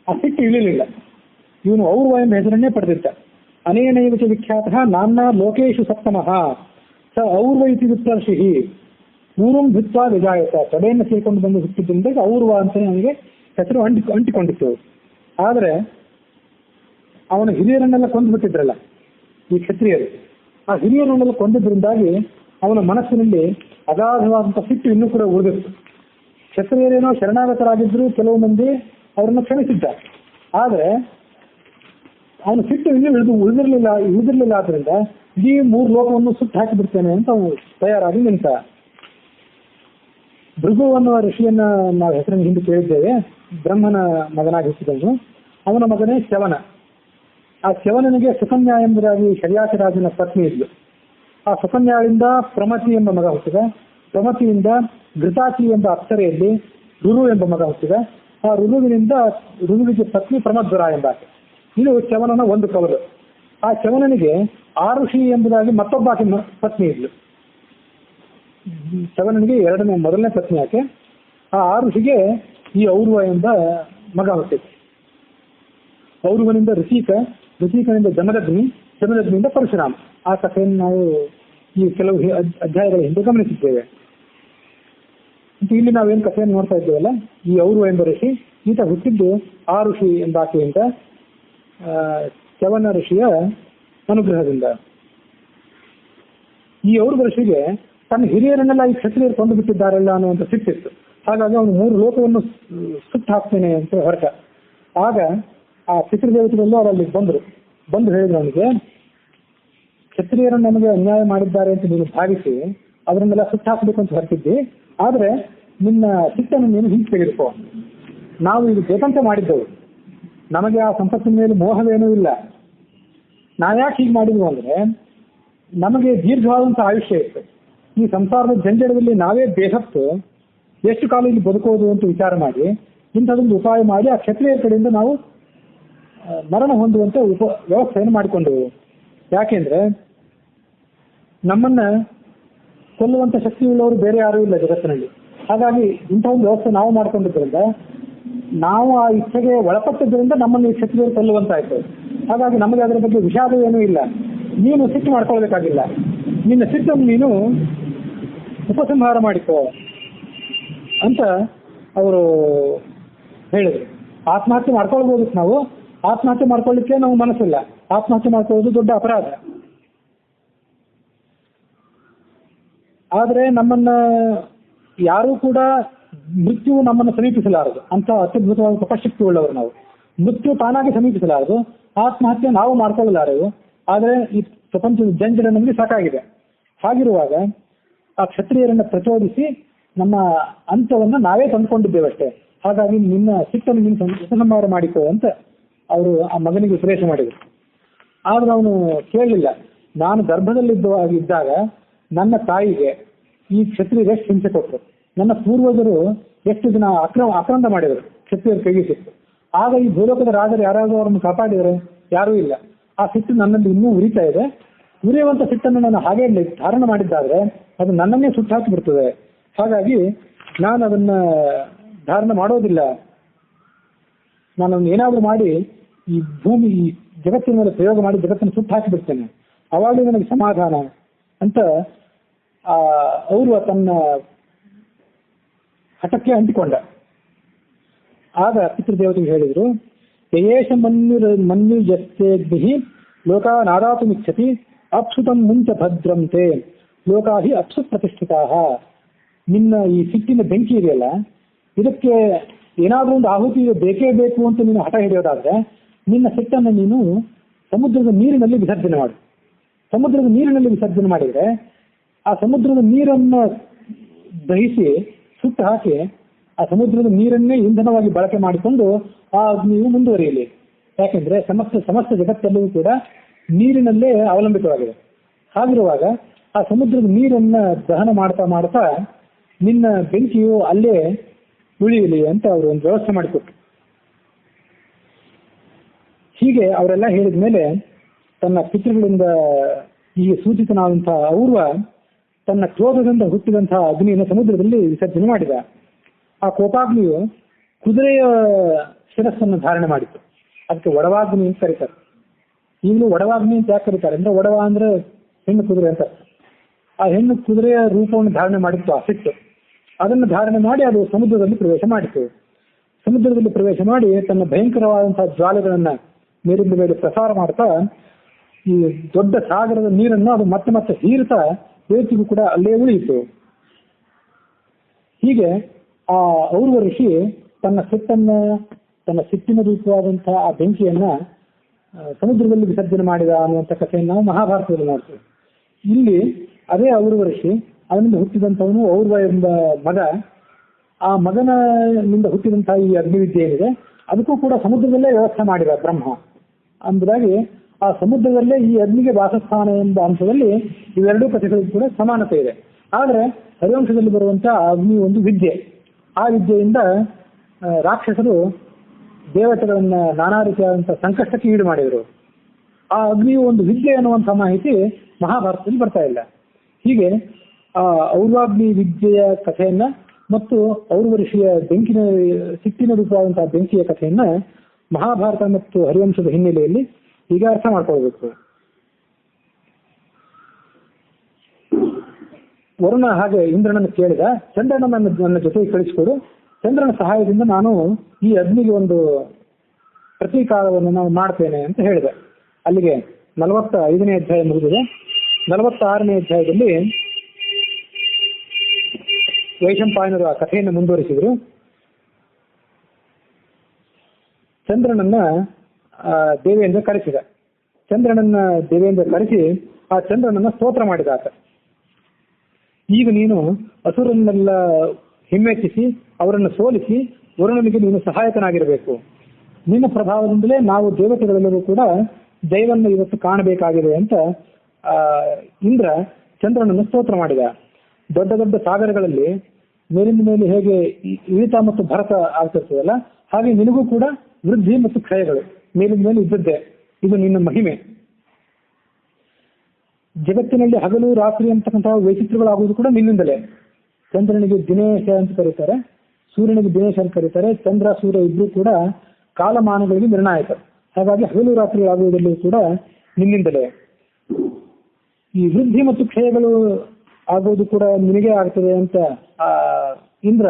ಆ ಸಿಟ್ಟು ಇಳಿಲಿಲ್ಲ. ಇವನು ಔರ್ವ ಎಂಬ ಹೆಸರನ್ನೇ ಪಡೆದಿದ್ದ. ಅನೇನೈವಚ ವಿಖ್ಯಾತ ನಾನಾ ಲೋಕೇಶು ಸಪ್ತಮಃ ಸ ಔರ್ವ ಇತಿ ವಿಪ್ರರ್ಷಿ ಊರುಂ ಭಿತ್ವಾ ವಿಜಾಯತ. ತೊಡೆಯನ್ನು ಸೇರಿಕೊಂಡು ಬಂದು ಹುಟ್ಟಿದ್ದರಿಂದ ಔರ್ವ ಅಂತ ನನಗೆ ಹೆಸರು ಅಂಟಿಕೊಂಡಿತ್ತು. ಆದರೆ ಅವನ ಹಿರಿಯರನ್ನೆಲ್ಲ ಕೊಂದುಬಿಟ್ಟಿದ್ರಲ್ಲ ಈ ಕ್ಷತ್ರಿಯರು. ಆ ಹಿರಿಯರನ್ನೆಲ್ಲ ಕೊಂದಿದ್ರಿಂದಾಗಿ ಅವನ ಮನಸ್ಸಿನಲ್ಲಿ ಅಗಾಧವಾದಂಥ ಸಿಟ್ಟು ಇನ್ನೂ ಕೂಡ ಉಳಿದಿತ್ತು. ಕ್ಷತ್ರಿಯರೇನೋ ಶರಣಾಗತರಾಗಿದ್ರು, ಕೆಲವು ಮಂದಿ ಅವರನ್ನು ಕ್ಷಮಿಸಿದ್ದ. ಆದರೆ ಅವನು ಸಿಟ್ಟು ಇನ್ನೂ ಉಳಿದಿರಲಿಲ್ಲ. ಆದ್ರಿಂದ ಇಡೀ 3 ಲೋಕವನ್ನು ಸುಟ್ಟು ಹಾಕಿಬಿಡ್ತೇನೆ ಅಂತ ಅವನು ತಯಾರಾಗಿ ನಿಂತ. ಭೃಗು ಅನ್ನುವ ಋಷಿಯನ್ನ ನಾವು ಹೆಸರನ್ನು ಹಿಂದೆ ಕೇಳಿದ್ದೇವೆ. ಬ್ರಹ್ಮನ ಮಗನಾಗಿ ಹುಟ್ಟಿದವನು. ಅವನ ಮಗನೇ ಶ್ರವಣ. ಆ ಶ್ರವಣನಿಗೆ ಸುಕನ್ಯಾ ಎಂಬುದಾಗಿ ಶರ್ಯಾಚರಾಜನ ಪತ್ನಿ ಇದ್ಲು. ಆ ಸುಕನ್ಯಾಳಿಂದ ಪ್ರಮತಿ ಎಂಬ ಮಗ ಹುಟ್ಟಿದ. ಪ್ರಮತಿಯಿಂದ ಘೃತಾಚಿ ಎಂಬ ಅಪ್ಸರೆಯಲ್ಲಿ ರುರು ಎಂಬ ಮಗ ಹುಟ್ಟಿದ. ಆ ರುರುವಿಗೆ ಪತ್ನಿ ಪ್ರಮದ್ವರ ಎಂಬಾಕೆ. ಇದು ಶ್ರವಣನ ಒಂದು ಕವಲು. ಆ ಶ್ರವಣನಿಗೆ ಆರುಷಿ ಎಂಬುದಾಗಿ ಮತ್ತೊಬ್ಬ ಪತ್ನಿ ಇದ್ಲು. ಶ್ರವಣನಿಗೆ ಮೊದಲನೇ ಪತ್ನಿ ಆಕೆ. ಆ ಆರುಷಿಗೆ ಈ ಔರ್ವ ಎಂಬ ಮಗ ಹುಟ್ಟಿದ. ಔರ್ವನಿಂದ ಋಷಿಕನಿಂದ ಜಮದಗ್ನಿಯಿಂದ ಪರಶುರಾಮ. ಆ ಕಥೆಯನ್ನು ನಾವು ಈ ಕೆಲವು ಅಧ್ಯಾಯಗಳ ಹಿಂದೆ ಗಮನಿಸಿದ್ದೇವೆ. ಇಲ್ಲಿ ನಾವೇನು ಕಥೆಯನ್ನು ನೋಡ್ತಾ ಇದ್ದೇವಲ್ಲ, ಈ ಔರ್ವ ಎಂಬ ಋಷಿ, ಈತ ಹುಟ್ಟಿದ್ದು ಆ ಋಷಿ ಎಂಬ ಆಕೆಯಿಂದ, ಶ್ರವಣ ಋಷಿಯ ಅನುಗ್ರಹದಿಂದ. ಈ ಔರ್ವ ಋಷಿಗೆ ತನ್ನ ಹಿರಿಯರನ್ನೆಲ್ಲ ಈ ಕ್ಷತ್ರಿಯರು ಕೊಂದು ಬಿಟ್ಟಿದ್ದಾರಲ್ಲ ಅನ್ನುವಂಥ ಸಿಟ್ಟಿತ್ತು. ಹಾಗಾಗಿ ಅವನು 3 ಲೋಕವನ್ನು ಸುಟ್ಟು ಹಾಕ್ತೇನೆ ಅಂತ ಹೊರಟ. ಆಗ ಆ ಪಿತೃದೇವತೆಗಳು ಅವರಲ್ಲಿ ಬಂದು ಹೇಳಿದ್ರು ಅವನಿಗೆ, ಕ್ಷತ್ರಿಯರನ್ನು ನಮಗೆ ಅನ್ಯಾಯ ಮಾಡಿದ್ದಾರೆ ಅಂತ ನೀನು ಭಾವಿಸಿ ಅವರನ್ನೆಲ್ಲ ಸುಟ್ಟು ಹಾಕಬೇಕು ಅಂತ ಹೊರಟಿದ್ದಿ. ಆದರೆ ನಿನ್ನ ಸಿಟ್ಟನ್ನು ನೀನು ಹಿಂದೆ ತೆಗೆದುಕೋ. ನಾವು ಇದು ಬೇಕಂತ ಮಾಡಿದ್ದೆವು, ನಮಗೆ ಆ ಸಂಪತ್ತಿನ ಮೇಲೆ ಮೋಹವೇನೂ ಇಲ್ಲ. ನಾವ್ಯಾಕೆ ಹೀಗೆ ಮಾಡಿದ್ವು ಅಂದರೆ, ನಮಗೆ ದೀರ್ಘವಾದಂಥ ಆಯುಷ್ಯ ಇತ್ತು. ಈ ಸಂಸಾರದ ಜಂಜಡದಲ್ಲಿ ನಾವೇ ಬೇಸತ್ತು ಎಷ್ಟು ಕಾಲ ಇಲ್ಲಿ ಬದುಕೋದು ಅಂತ ವಿಚಾರ ಮಾಡಿ ಇಂಥದೊಂದು ಉಪಾಯ ಮಾಡಿ ಆ ಕ್ಷತ್ರಿಯರ ಕಡೆಯಿಂದ ನಾವು ಮರಣ ಹೊಂದುವಂತೆ ವ್ಯವಸ್ಥೆಯನ್ನು ಮಾಡಿಕೊಂಡೆವು. ಯಾಕೆಂದ್ರೆ ನಮ್ಮನ್ನ ಕೊಲ್ಲುವಂತ ಶಕ್ತಿಯುಳ್ಳವರು ಬೇರೆ ಯಾರೂ ಇಲ್ಲ ಜಗತ್ತಿನಲ್ಲಿ. ಹಾಗಾಗಿ ಇಂಥ ಒಂದು ವ್ಯವಸ್ಥೆ ನಾವು ಮಾಡ್ಕೊಂಡಿದ್ದರಿಂದ, ನಾವು ಆ ಇಚ್ಛೆಗೆ ಒಳಪಟ್ಟಿದ್ದರಿಂದ ನಮ್ಮನ್ನು ಈ ಕ್ಷತ್ರಿಯರು ಕೊಲ್ಲುವಂತಾಯ್ತು. ಹಾಗಾಗಿ ನಮಗೆ ಅದರ ಬಗ್ಗೆ ವಿಷಾದವೇನೂ ಇಲ್ಲ. ನೀನು ಸಿಟ್ಟು ಮಾಡ್ಕೊಳ್ಬೇಕಾಗಿಲ್ಲ, ನಿನ್ನ ಸಿಟ್ಟನ್ನು ನೀನು ಉಪಸಂಹಾರ ಮಾಡಿಕೋ ಅಂತ ಅವರು ಹೇಳಿದ್ರು. ಆತ್ಮಹತ್ಯೆ ಮಾಡ್ಕೊಳ್ಬೋದು ನಾವು, ಆತ್ಮಹತ್ಯೆ ಮಾಡ್ಕೊಳ್ಳಿಕ್ಕೆ ನಾವು ಮನಸ್ಸಿಲ್ಲ. ಆತ್ಮಹತ್ಯೆ ಮಾಡ್ಕೊಳ್ಳೋದು ದೊಡ್ಡ ಅಪರಾಧ. ಆದರೆ ನಮ್ಮನ್ನ ಯಾರೂ ಕೂಡ ಮೃತ್ಯು ನಮ್ಮನ್ನು ಸಮೀಪಿಸಲಾರದು. ಅಂತ ಅತ್ಯದ್ಭುತವಾದ ತಪಶಕ್ತಿ ಉಳ್ಳವರು ನಾವು. ಮೃತ್ಯು ತಾನಾಗಿ ಸಮೀಪಿಸಲಾರದು, ಆತ್ಮಹತ್ಯೆ ನಾವು ಮಾಡ್ಕೊಳ್ಳಲಾರೆವು. ಆದರೆ ಈ ಪ್ರಪಂಚದ ಜಂಜಡ ನಮಗೆ ಸಾಕಾಗಿದೆ. ಹಾಗಿರುವಾಗ ಆ ಕ್ಷತ್ರಿಯರನ್ನ ಪ್ರಚೋದಿಸಿ ನಮ್ಮ ಅಂತವನ್ನ ನಾವೇ ತಂದುಕೊಂಡಿದ್ದೇವಷ್ಟೇ, ಹಾಗಾಗಿ ನಿನ್ನ ಸಿಟ್ಟನ್ನು ನೀನು ಉಪಸಂಹಾರ ಮಾಡಿಕೋ ಅಂತ ಅವರು ಆ ಮಗನಿಗೆ ಉಪದೇಶ ಮಾಡಿದರು. ಆದ್ರೆ ಅವನು ಕೇಳಲಿಲ್ಲ. ನಾನು ಗರ್ಭದಲ್ಲಿದ್ದಾಗ ನನ್ನ ತಾಯಿಗೆ ಈ ಕ್ಷತ್ರಿಯರು ಎಷ್ಟು ಹಿಂಸೆ ಕೊಟ್ಟರು, ನನ್ನ ಪೂರ್ವಜರು ಎಷ್ಟು ದಿನ ಆಕ್ರಂದ ಮಾಡಿದರು, ಕ್ಷತ್ರಿಯರ ಕೈಗೆ ಸಿಕ್ತು. ಆಗ ಈ ಭೂಲೋಕದ ರಾಜರು ಯಾರಾದರೂ ಅವರನ್ನು ಕಾಪಾಡಿದರೆ? ಯಾರೂ ಇಲ್ಲ. ಆ ಸಿಟ್ಟು ನನ್ನಲ್ಲಿ ಇನ್ನೂ ಉರಿತಾ ಇದೆ. ಉರಿಯುವಂತ ಸಿಟ್ಟನ್ನು ನಾನು ಹಾಗೆ ಧಾರಣ ಮಾಡಿದ್ದಾದ್ರೆ ಅದು ನನ್ನನ್ನೇ ಸುಟ್ಟು ಹಾಕಿಬಿಡ್ತದೆ. ಹಾಗಾಗಿ ನಾನು ಅದನ್ನ ಧಾರಣ ಮಾಡೋದಿಲ್ಲ. ನಾನು ಏನಾದರೂ ಮಾಡಿ ಈ ಭೂಮಿ ಈ ಜಗತ್ತಿನ ಮೇಲೆ ಪ್ರಯೋಗ ಮಾಡಿ ಜಗತ್ತನ್ನು ಸುಟ್ಟು ಹಾಕಿಬಿಡ್ತೇನೆ, ಅವಾಗಲೂ ನನಗೆ ಸಮಾಧಾನ ಅಂತ ಅವರು ತನ್ನ ಹಠಕ್ಕೆ ಅಂಟಿಕೊಂಡ. ಆಗ ಪಿತೃದೇವತೆಗೆ ಹೇಳಿದ್ರು, ಯಯೇಷ ಮನ್ಯುಜತ್ತೇಗ್ಭಿ ಲೋಕಾ ನಾದಾತುಮಿಚ್ಛತಿ ಅಪ್ಸುತಂ ಮುಂಚ ಭದ್ರಂತೆ ಲೋಕಾ ಹಿ ಅಪ್ಸು ಪ್ರತಿಷ್ಠಿತಾ. ನಿನ್ನ ಈ ಸಿಟ್ಟಿನ ಬೆಂಕಿ ಇದೆಯಲ್ಲ, ಇದಕ್ಕೆ ಏನಾದರೂ ಒಂದು ಆಹುತಿ ಬೇಕೇ ಬೇಕು ಅಂತ ನೀನು ಹಠ ಹಿಡಿಯೋದಾದ್ರೆ ನಿನ್ನ ಸಿಟ್ಟನ್ನು ನೀನು ಸಮುದ್ರದ ನೀರಿನಲ್ಲಿ ವಿಸರ್ಜನೆ ಮಾಡು. ಸಮುದ್ರದ ನೀರಿನಲ್ಲಿ ವಿಸರ್ಜನೆ ಮಾಡಿದರೆ ಆ ಸಮುದ್ರದ ನೀರನ್ನು ದಹಿಸಿ ಸುಟ್ಟು ಹಾಕಿ ಆ ಸಮುದ್ರದ ನೀರನ್ನೇ ಇಂಧನವಾಗಿ ಬಳಕೆ ಮಾಡಿಕೊಂಡು ಆ ಅಗ್ನಿಯು ಮುಂದುವರಿಯಲಿ. ಯಾಕೆಂದ್ರೆ ಸಮಸ್ತ ಜಗತ್ತೆಲ್ಲವೂ ಕೂಡ ನೀರಿನಲ್ಲೇ ಅವಲಂಬಿತವಾಗಿದೆ. ಹಾಗಿರುವಾಗ ಆ ಸಮುದ್ರದ ನೀರನ್ನ ದಹನ ಮಾಡ್ತಾ ಮಾಡ್ತಾ ನಿನ್ನ ಬೆಂಕಿಯು ಅಲ್ಲೇ ಉಳಿಯಲಿ ಅಂತ ಅವರು ಒಂದು ವ್ಯವಸ್ಥೆ ಮಾಡಿಕೊಟ್ರು. ಹೀಗೆ ಅವರೆಲ್ಲ ಹೇಳಿದ ಮೇಲೆ ತನ್ನ ಪಿತೃಗಳಿಂದ ಈ ಸೂಚಿತನಾದಂತಹ ಔರ್ವ ತನ್ನ ಕ್ರೋಧದಿಂದ ಹುಟ್ಟಿದಂತಹ ಅಗ್ನಿಯನ್ನು ಸಮುದ್ರದಲ್ಲಿ ವಿಸರ್ಜನೆ ಮಾಡಿದ. ಆ ಕೋಪಾಗ್ನಿಯು ಕುದುರೆಯ ಶಿರಸ್ಸನ್ನು ಧಾರಣೆ ಮಾಡಿತು. ಅದಕ್ಕೆ ಒಡವಾಗ್ನಿ ಅಂತ ಕರೀತಾರೆ. ಈಗಲೂ ಒಡವಾಗ್ನಿ ಅಂತ ಯಾಕೆ ಕರೀತಾರೆ ಅಂದ್ರೆ, ಒಡವ ಅಂದ್ರೆ ಹೆಣ್ಣು ಕುದುರೆ ಅಂತ. ಆ ಹೆಣ್ಣು ಕುದುರೆಯ ರೂಪವನ್ನು ಧಾರಣೆ ಮಾಡಿತ್ತು ಆ ಸಿಟ್ಟು. ಅದನ್ನು ಧಾರಣೆ ಮಾಡಿ ಅದು ಸಮುದ್ರದಲ್ಲಿ ಪ್ರವೇಶ ಮಾಡಿತು. ಸಮುದ್ರದಲ್ಲಿ ಪ್ರವೇಶ ಮಾಡಿ ತನ್ನ ಭಯಂಕರವಾದಂತಹ ಜ್ವಾಲೆಗಳನ್ನ ಮೇಲಿಂದ ಮೇಲೆ ಪ್ರಸಾರ ಮಾಡ್ತಾ ಈ ದೊಡ್ಡ ಸಾಗರದ ನೀರನ್ನು ಅದು ಮತ್ತೆ ಮತ್ತೆ ಹೀರ್ತಾ ಬೇಸಿಗೂ ಕೂಡ ಅಲ್ಲೇ ಉಳಿಯಿತು. ಹೀಗೆ ಆ ಔರ್ವ ಋಷಿ ತನ್ನ ಸಿಟ್ಟಿನ ರೂಪವಾದಂತಹ ಆ ಬೆಂಕಿಯನ್ನ ಸಮುದ್ರದಲ್ಲಿ ವಿಸರ್ಜನೆ ಮಾಡಿದ ಅನ್ನುವಂಥ ಕಥೆಯನ್ನು ನಾವು ಮಹಾಭಾರತದಲ್ಲಿ ನೋಡ್ತೇವೆ. ಇಲ್ಲಿ ಅದೇ ಔರ್ವ ಋಷಿ, ಅವನಿಂದ ಹುಟ್ಟಿದಂಥವನು ಔರ್ವ ಎಂಬ ಮಗ, ಆ ಮಗನಿಂದ ಹುಟ್ಟಿದಂತಹ ಈ ಅಗ್ನಿವಿದ್ಯೆ ಏನಿದೆ ಅದಕ್ಕೂ ಕೂಡ ಸಮುದ್ರದಲ್ಲೇ ವ್ಯವಸ್ಥೆ ಮಾಡಿದ ಬ್ರಹ್ಮ ಅಂಬುದಾಗಿ ಆ ಸಮುದ್ರದಲ್ಲೇ ಈ ಅಗ್ನಿಗೆ ವಾಸಸ್ಥಾನ ಎಂಬ ಅಂಶದಲ್ಲಿ ಇವೆರಡೂ ಕಥೆಗಳಿಗೂ ಕೂಡ ಸಮಾನತೆ ಇದೆ. ಆದರೆ ಹರಿವಂಶದಲ್ಲಿ ಬರುವಂತಹ ಅಗ್ನಿ ಒಂದು ವಿದ್ಯೆ. ಆ ವಿದ್ಯೆಯಿಂದ ರಾಕ್ಷಸರು ದೇವತೆಗಳನ್ನ ನಾನಾ ರೀತಿಯಾದಂತಹ ಸಂಕಷ್ಟಕ್ಕೆ ಈಡು ಮಾಡಿದರು. ಆ ಅಗ್ನಿಯು ಒಂದು ವಿದ್ಯೆ ಅನ್ನುವಂಥ ಮಾಹಿತಿ ಮಹಾಭಾರತದಲ್ಲಿ ಬರ್ತಾ ಇಲ್ಲ. ಹೀಗೆ ಆ ಔರ್ವಾಗ್ನಿ ವಿದ್ಯೆಯ ಕಥೆಯನ್ನ ಮತ್ತು ಔರ್ವ ಋಷಿಯ ಸಿಟ್ಟಿನ ರೂಪವಾದಂತಹ ಬೆಂಕಿಯ ಕಥೆಯನ್ನ ಮಹಾಭಾರತ ಮತ್ತು ಹರಿವಂಶದ ಹಿನ್ನೆಲೆಯಲ್ಲಿ ಈಗ ಅರ್ಥ ಮಾಡ್ಕೊಳ್ಬೇಕು. ವರುಣ ಹಾಗೆ ಇಂದ್ರನನ್ನು ಕೇಳಿದ, ಚಂದ್ರನ ನನ್ನ ಜೊತೆಗೆ ಕಳಿಸಿಕೊಡು, ಚಂದ್ರನ ಸಹಾಯದಿಂದ ನಾನು ಈ ಅಗ್ನಿಗೆ ಒಂದು ಪ್ರತೀಕಾರವನ್ನು ನಾನು ಮಾಡ್ತೇನೆ ಅಂತ ಹೇಳಿದೆ. ಅಲ್ಲಿಗೆ 45ನೇ ಅಧ್ಯಾಯ ಮುಗಿದಿದೆ. 46ನೇ ಅಧ್ಯಾಯದಲ್ಲಿ ವೈಶಂಪಾಯನರು ಆ ಕಥೆಯನ್ನು ಮುಂದುವರಿಸಿದ್ರು. ಚಂದ್ರನನ್ನ ದೇವೇಂದ್ರ ಕರೆಸಿದ. ಚಂದ್ರನನ್ನ ದೇವೇಂದ್ರ ಕರೆಸಿ ಆ ಚಂದ್ರನನ್ನ ಸ್ತೋತ್ರ ಮಾಡಿದ ಆತ. ಈಗ ನೀನು ಅಸುರನ್ನೆಲ್ಲ ಹಿಮ್ಮೆಟ್ಟಿಸಿ ಅವರನ್ನು ಸೋಲಿಸಿ ವರುಣನಿಗೆ ನೀನು ಸಹಾಯಕನಾಗಿರಬೇಕು. ನಿನ್ನ ಪ್ರಭಾವದಿಂದಲೇ ನಾವು ದೇವತೆಗಳೆಲ್ಲರೂ ಕೂಡ ದೈವವನ್ನು ಇವತ್ತು ಕಾಣಬೇಕಾಗಿದೆ ಅಂತ ಇಂದ್ರ ಚಂದ್ರನನ್ನು ಸ್ತೋತ್ರ ಮಾಡಿದ. ದೊಡ್ಡ ದೊಡ್ಡ ಸಾಗರಗಳಲ್ಲಿ ಮೇಲಿಂದ ಮೇಲೆ ಹೇಗೆ ಇಳಿತ ಮತ್ತು ಭರತ ಆಗ್ತಿರ್ತದಲ್ಲ, ಹಾಗೆ ನಿನಗೂ ಕೂಡ ವೃದ್ಧಿ ಮತ್ತು ಕ್ಷಯಗಳು ಮೇಲಿಂದ ಮೇಲೆ ಇದ್ದದ್ದೇ. ಇದು ನಿನ್ನ ಮಹಿಮೆ. ಜಗತ್ತಿನಲ್ಲಿ ಹಗಲು ರಾತ್ರಿ ಅಂತಕ್ಕಂತಹ ವೈಚಿತ್ರ್ಯಗಳಾಗುವುದು ಕೂಡ ನಿನ್ನಿಂದಲೇ. ಚಂದ್ರನಿಗೆ ದಿನೇಶ ಅಂತ ಕರೀತಾರೆ, ಸೂರ್ಯನಿಗೆ ದಿನೇಶ ಅಂತ ಕರೀತಾರೆ. ಚಂದ್ರ ಸೂರ್ಯ ಇಬ್ಬರು ಕೂಡ ಕಾಲಮಾನಗಳಿಗೆ ನಿರ್ಣಾಯಕ. ಹಾಗಾಗಿ ಹಗಲು ರಾತ್ರಿಗಳಾಗುವುದಲ್ಲೂ ಕೂಡ ನಿನ್ನಿಂದಲೇ. ಈ ವೃದ್ಧಿ ಮತ್ತು ಕ್ಷಯಗಳು ಆಗೋದು ಕೂಡ ನಿನಗೆ ಆಗ್ತದೆ ಅಂತ ಇಂದ್ರ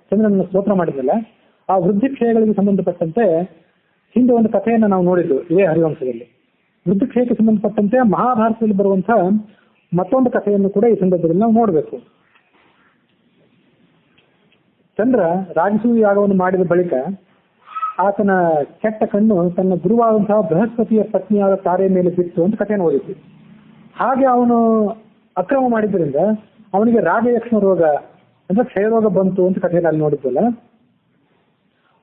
ಚಂದ್ರನನ್ನು ಸ್ತೋತ್ರ ಮಾಡಿದ್ರಲ್ಲ, ಆ ವೃದ್ಧಿ ಕ್ಷಯಗಳಿಗೆ ಸಂಬಂಧಪಟ್ಟಂತೆ ಹಿಂದೆ ಒಂದು ಕಥೆಯನ್ನು ನಾವು ನೋಡಿದ್ದು ಇದೇ ಹರಿವಂಶದಲ್ಲಿ. ವೃದ್ಧಿ ಕ್ಷಯಕ್ಕೆ ಸಂಬಂಧಪಟ್ಟಂತೆ ಮಹಾಭಾರತದಲ್ಲಿ ಬರುವಂತಹ ಮತ್ತೊಂದು ಕಥೆಯನ್ನು ಕೂಡ ಈ ಸಂದರ್ಭದಲ್ಲಿ ನಾವು ನೋಡಬೇಕು. ಚಂದ್ರ ರಾಜಸೂಯ ಯಾಗವನ್ನು ಮಾಡಿದ ಬಳಿಕ ಆತನ ಕೆಟ್ಟ ಕಣ್ಣು ತನ್ನ ಗುರುವಾದಂತಹ ಬೃಹಸ್ಪತಿಯ ಪತ್ನಿಯಾದ ತಾರೆ ಮೇಲೆ ಬಿತ್ತು ಅಂತ ಕಥೆಯನ್ನು ಓದಿತ್ತು. ಹಾಗೆ ಅವನು ಅಕ್ರಮ ಮಾಡಿದ್ರಿಂದ ಅವನಿಗೆ ರಾಗಯಕ್ಷಣ ರೋಗ ಅಂದ್ರೆ ಕ್ಷಯರೋಗ ಬಂತು ಅಂತ ಕಥೆಯಲ್ಲಿ ಅಲ್ಲಿ ನೋಡಿದ್ವಲ್ಲ.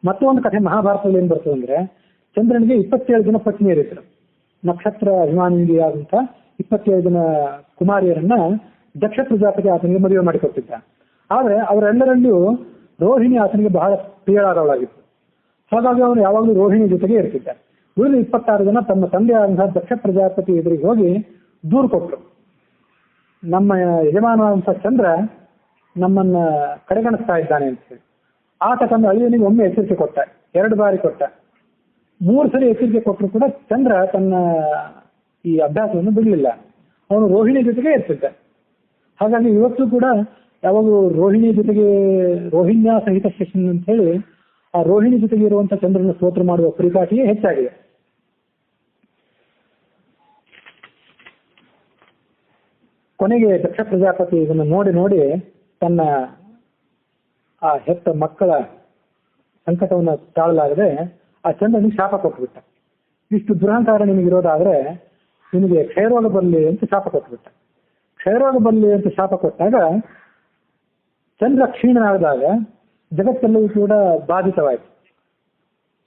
ಮತ್ತೊಂದು ಕಥೆ ಮಹಾಭಾರತದಲ್ಲಿ ಏನ್ ಬರ್ತದೆ ಅಂದ್ರೆ, ಚಂದ್ರನಿಗೆ 27 ಜನ ಪತ್ನಿಯರಿದ್ರು. ನಕ್ಷತ್ರ ಅಭಿಮಾನಿಯಾದಂತ 27 ಜನ ಕುಮಾರಿಯರನ್ನ ದಕ್ಷ ಪ್ರಜಾಪತಿ ಆತನಿಗೆ ಮದುವೆ ಮಾಡಿಕೊಟ್ಟಿದ್ದ. ಆದ್ರೆ ಅವರೆಲ್ಲರಲ್ಲಿಯೂ ರೋಹಿಣಿ ಆತನಿಗೆ ಬಹಳ ಪ್ರಿಯರಾದವಳಾಗಿತ್ತು. ಹಾಗಾಗಿ ಅವನು ಯಾವಾಗಲೂ ರೋಹಿಣಿ ಜೊತೆಗೆ ಇರ್ತಿದ್ದ. ಉಳಿದ 26 ಜನ ತಮ್ಮ ತಂದೆಯಾದಂತಹ ದಕ್ಷ ಪ್ರಜಾಪತಿ ಎದುರಿಗೆ ಹೋಗಿ ದೂರು ಕೊಟ್ಟರು. ನಮ್ಮ ಯಜಮಾನವಂತ ಚಂದ್ರ ನಮ್ಮನ್ನ ಕಡೆಗಣಿಸ್ತಾ ಇದ್ದಾನೆ ಅಂತ ಹೇಳಿ. ಆತ ತನ್ನ ಅಳಿಯನಿಗೆ ಒಮ್ಮೆ ಎಚ್ಚರಿಕೆ ಕೊಟ್ಟ, 2 ಬಾರಿ ಕೊಟ್ಟ, 3 ಸರಿ ಎಚ್ಚರಿಕೆ ಕೊಟ್ಟರು ಕೂಡ ಚಂದ್ರ ತನ್ನ ಈ ಅಭ್ಯಾಸವನ್ನು ಬಿಡಲಿಲ್ಲ. ಅವನು ರೋಹಿಣಿ ಜೊತೆಗೆ ಇರ್ತಿದ್ದ. ಹಾಗಾಗಿ ಇವತ್ತು ಕೂಡ ಯಾವಾಗಲೂ ರೋಹಿಣಿ ಜೊತೆಗೆ ರೋಹಿಣ್ಯ ಸಹಿತ ಸೆಷನ್ ಅಂತ ಹೇಳಿ ಆ ರೋಹಿಣಿ ಜೊತೆಗೆ ಇರುವಂತಹ ಚಂದ್ರನ ಸ್ತೋತ್ರ ಮಾಡುವ ಪರಿಪಾಟಿಯೇ ಹೆಚ್ಚಾಗಿದೆ. ಕೊನೆಗೆ ದಕ್ಷ ಪ್ರಜಾಪತಿ ಇದನ್ನು ನೋಡಿ ನೋಡಿ ತನ್ನ ಆ ಹೆತ್ತ ಮಕ್ಕಳ ಸಂಕಟವನ್ನು ತಾಳಲಾಗದೆ ಆ ಚಂದ್ರನಿಗೆ ಶಾಪ ಕೊಟ್ಬಿಟ್ಟ. ಇಷ್ಟು ದುರಹಂಕಾರ ನಿನಗಿರೋದಾದ್ರೆ ನಿನಗೆ ಕ್ಷಯರೋಗ ಬರಲಿ ಅಂತ ಶಾಪ ಕೊಟ್ಬಿಟ್ಟ. ಕ್ಷಯರೋಗ ಬರಲಿ ಅಂತ ಶಾಪ ಕೊಟ್ಟಾಗ ಚಂದ್ರ ಕ್ಷೀಣನಾದಾಗ ಜಗತ್ತೆಲ್ಲವೂ ಕೂಡ ಬಾಧಿತವಾಯಿತು.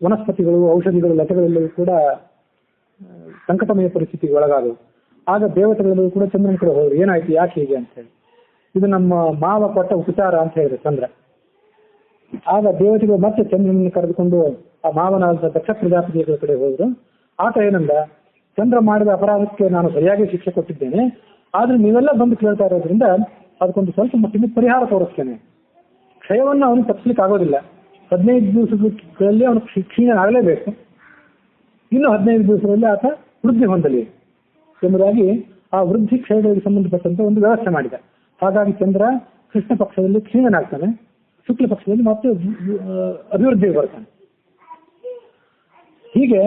ವನಸ್ಪತಿಗಳು, ಔಷಧಿಗಳು, ಲತೆಗಳೆಲ್ಲವೂ ಕೂಡ ಸಂಕಟಮಯ ಪರಿಸ್ಥಿತಿಗೆ ಒಳಗಾದವು. ಆಗ ದೇವತೆಗಳೆಲ್ಲವೂ ಕೂಡ ಚಂದ್ರನ ಕಡೆ ಹೋದ್ರು, ಏನಾಯ್ತು, ಯಾಕೆ ಹೀಗೆ ಅಂತ ಹೇಳಿ. ಇದು ನಮ್ಮ ಮಾವ ಕೊಟ್ಟ ಉಪಚಾರ ಅಂತ ಹೇಳಿದ್ರು ಚಂದ್ರ. ಆಗ ದೇವತೆಗಳು ಮತ್ತೆ ಚಂದ್ರನನ್ನು ಕರೆದುಕೊಂಡು ಆ ಮಾವನಾದ ದಕ್ಷ ಪ್ರಜಾಪತಿಗಳ ಕಡೆ ಹೋದ್ರು. ಆತ ಏನಂದ, ಚಂದ್ರ ಮಾಡಿದ ಅಪರಾಧಕ್ಕೆ ನಾನು ಸರಿಯಾಗಿ ಶಿಕ್ಷೆ ಕೊಟ್ಟಿದ್ದೇನೆ, ಆದ್ರೆ ನೀವೆಲ್ಲ ಬಂದು ಕೇಳ್ತಾ ಇರೋದ್ರಿಂದ ಅದಕ್ಕೊಂದು ಸ್ವಲ್ಪ ಮಟ್ಟಿಗೆ ಪರಿಹಾರ ತೋರಿಸ್ತೇನೆ. ಕ್ಷಯವನ್ನು ಅವನು ತಪ್ಪಿಸ್ಲಿಕ್ಕೆ ಆಗೋದಿಲ್ಲ. 15 ದಿವಸಗಳಲ್ಲಿ ಅವನು ಕ್ಷೀಣನಾಗಲೇಬೇಕು. ಇನ್ನು 15 ದಿವಸದಲ್ಲಿ ಆತ ವೃದ್ಧಿ ಹೊಂದಲಿ ಎಂಬುದಾಗಿ ಆ ವೃದ್ಧಿ ಕ್ಷಯಗಳಿಗೆ ಸಂಬಂಧಪಟ್ಟಂತೆ ಒಂದು ವ್ಯವಸ್ಥೆ ಮಾಡಿದ. ಹಾಗಾಗಿ ಚಂದ್ರ ಕೃಷ್ಣ ಪಕ್ಷದಲ್ಲಿ ಕ್ಷೀಣನಾಗ್ತಾನೆ, ಶುಕ್ಲ ಪಕ್ಷದಲ್ಲಿ ಮತ್ತೆ ಅಭಿವೃದ್ಧಿಗೆ ಬರ್ತಾನೆ. ಹೀಗೆ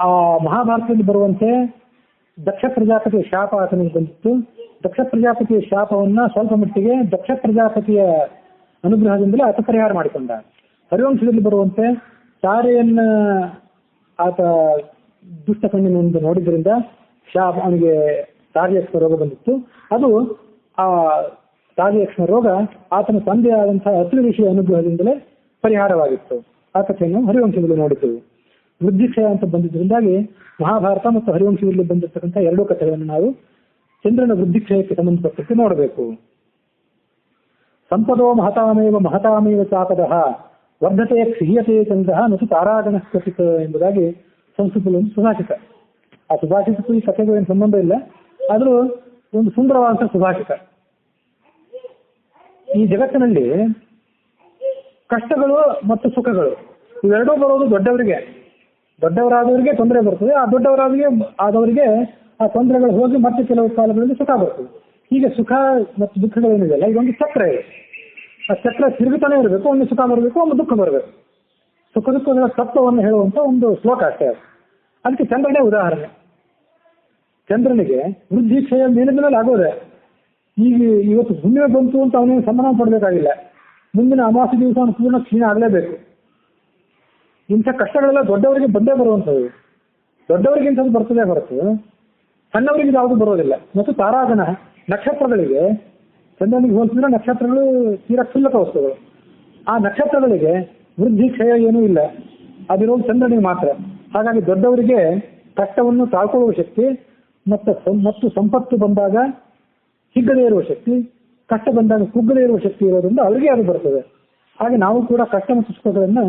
ಆ ಮಹಾಭಾರತದಲ್ಲಿ ಬರುವಂತೆ ದಕ್ಷ ಪ್ರಜಾಪತಿಯ ಶಾಪ ಆತನಿಗೆ ಬಂದಿತ್ತು. ದಕ್ಷ ಪ್ರಜಾಪತಿಯ ಶಾಪವನ್ನ ಸ್ವಲ್ಪ ಮಟ್ಟಿಗೆ ದಕ್ಷ ಪ್ರಜಾಪತಿಯ ಅನುಗ್ರಹದಿಂದಲೇ ಆತ ಪರಿಹಾರ ಮಾಡಿಕೊಂಡ. ಹರಿವಂಶದಲ್ಲಿ ಬರುವಂತೆ ತಾರೆಯನ್ನ ಆತ ದುಷ್ಟ ಕಣ್ಣಿನಿಂದ ನೋಡಿದ್ರಿಂದ ಅವನಿಗೆ ತಾರ್ಯಕ್ಷ ರೋಗ ಬಂದಿತ್ತು. ಅದು ಆ ತಾರ್ಯಕ್ಷ ರೋಗ ಆತನ ತಂದೆಯಾದಂತಹ ಅತ್ರಿ ಋಷಿಯ ಅನುಗ್ರಹದಿಂದಲೇ ಪರಿಹಾರವಾಗಿತ್ತು. ಆ ಕಥೆಯನ್ನು ಹರಿವಂಶದಲ್ಲಿ ನೋಡಿದ್ದೆವು. ವೃದ್ಧಿಕ್ಷಯ ಅಂತ ಬಂದಿದ್ದರಿಂದಾಗಿ ಮಹಾಭಾರತ ಮತ್ತು ಹರಿವಂಶದಲ್ಲಿ ಬಂದಿರತಕ್ಕಂಥ 2 ಕಥೆಗಳನ್ನು ನಾವು ಚಂದ್ರನ ವೃದ್ಧಿಕ್ಷಯಕ್ಕೆ ಸಂಬಂಧಪಟ್ಟಂತೆ ನೋಡಬೇಕು. ಸಂಪದೋ ಮಹತಾಮೇವ ಚಾಪದಃ ವರ್ಧತೆ ಕ್ಷೀಯತೆ ಚಂದ್ರ ಮತ್ತು ತಾರಾಗಣಸ್ಕೃತಿಕ ಎಂಬುದಾಗಿ ಸಂಸ್ಕೃತದಲ್ಲಿ ಒಂದು ಸುಭಾಷಿತ. ಆ ಸುಭಾಷಿತಕ್ಕೂ ಈ ಕಥೆಗೂ ಏನು ಸಂಬಂಧ ಇಲ್ಲ, ಆದರೂ ಒಂದು ಸುಂದರವಾದಂತಹ ಸುಭಾಷಿತ. ಈ ಜಗತ್ತಿನಲ್ಲಿ ಕಷ್ಟಗಳು ಮತ್ತು ಸುಖಗಳು ಇವೆರಡೂ ಬರೋದು ದೊಡ್ಡವರಾದವರಿಗೆ ತೊಂದರೆ ಬರ್ತದೆ. ಆ ಆದವರಿಗೆ ಆ ತೊಂದರೆಗಳು ಹೋಗಿ ಮತ್ತೆ ಕೆಲವು ಕಾಲಗಳಲ್ಲಿ ಸುಖ ಬರ್ತದೆ. ಹೀಗೆ ಸುಖ ಮತ್ತು ದುಃಖಗಳೇನಿದೆಯಲ್ಲ, ಇದೊಂದು ಚಕ್ರ ಇದೆ. ಆ ಚಕ್ರ ತಿರುಗುತ್ತಾನೆ ಇರಬೇಕು. ಒಂದು ಸುಖ ಬರಬೇಕು, ಒಂದು ದುಃಖ ಬರಬೇಕು. ಸುಖ ದುಃಖಗಳ ತತ್ವವನ್ನು ಹೇಳುವಂತ ಒಂದು ಶ್ಲೋಕ ಅಷ್ಟೇ. ಅದಕ್ಕೆ ಚಂದ್ರನೇ ಉದಾಹರಣೆ. ಚಂದ್ರನಿಗೆ ವೃದ್ಧಿ ಕ್ಷಯ ಮೇಲಿನ ಆಗೋದೆ. ಈಗ ಇವತ್ತು ಹುಣ್ಣಿಮೆ ಬಂತು ಅಂತ ಅವನಿಗೆ ಸನ್ಮಾನ ಪಡಬೇಕಾಗಿಲ್ಲ. ಮುಂದಿನ ಅಮಾವಾಸ್ಯೆ ದಿವಸ ಅವನು ಪೂರ್ಣ ಕ್ಷೀಣ ಆಗಲೇಬೇಕು. ಇಂಥ ಕಷ್ಟಗಳೆಲ್ಲ ದೊಡ್ಡವರಿಗೆ ಬಂದೇ ಬರುವಂಥದ್ದು. ದೊಡ್ಡವರಿಗೆ ಇಂಥದ್ದು ಬರ್ತದೆ ಹೊರತು ಸಣ್ಣವರಿಗೆ ಯಾವುದು ಬರೋದಿಲ್ಲ. ಮತ್ತು ತಾರಾಗಣ ನಕ್ಷತ್ರಗಳಿಗೆ ಚಂದ್ರನಿಗೆ ಹೋಲಿಸಿದ್ರೆ ನಕ್ಷತ್ರಗಳು ತೀರಾ ಕ್ಷುಲ್ಲಕ ವಸ್ತುಗಳು. ಆ ನಕ್ಷತ್ರಗಳಿಗೆ ವೃದ್ಧಿ ಕ್ಷಯ ಏನೂ ಇಲ್ಲ, ಅದಿರೋದು ಚಂದ್ರನಿಗೆ ಮಾತ್ರ. ಹಾಗಾಗಿ ದೊಡ್ಡವರಿಗೆ ಕಷ್ಟವನ್ನು ತಾಳ್ಕೊಳ್ಳುವ ಶಕ್ತಿ ಮತ್ತು ಸಂಪತ್ತು ಬಂದಾಗ ಹಿಗ್ಗದೇ ಇರುವ ಶಕ್ತಿ, ಕಷ್ಟ ಬಂದಾಗ ಕುಗ್ಗದೇ ಇರುವ ಶಕ್ತಿ ಇರೋದ್ರಿಂದ ಅವರಿಗೆ ಅದು ಬರ್ತದೆ. ಹಾಗೆ ನಾವು ಕೂಡ ಕಷ್ಟ ಮತ್ತು ಸುಖಗಳನ್ನ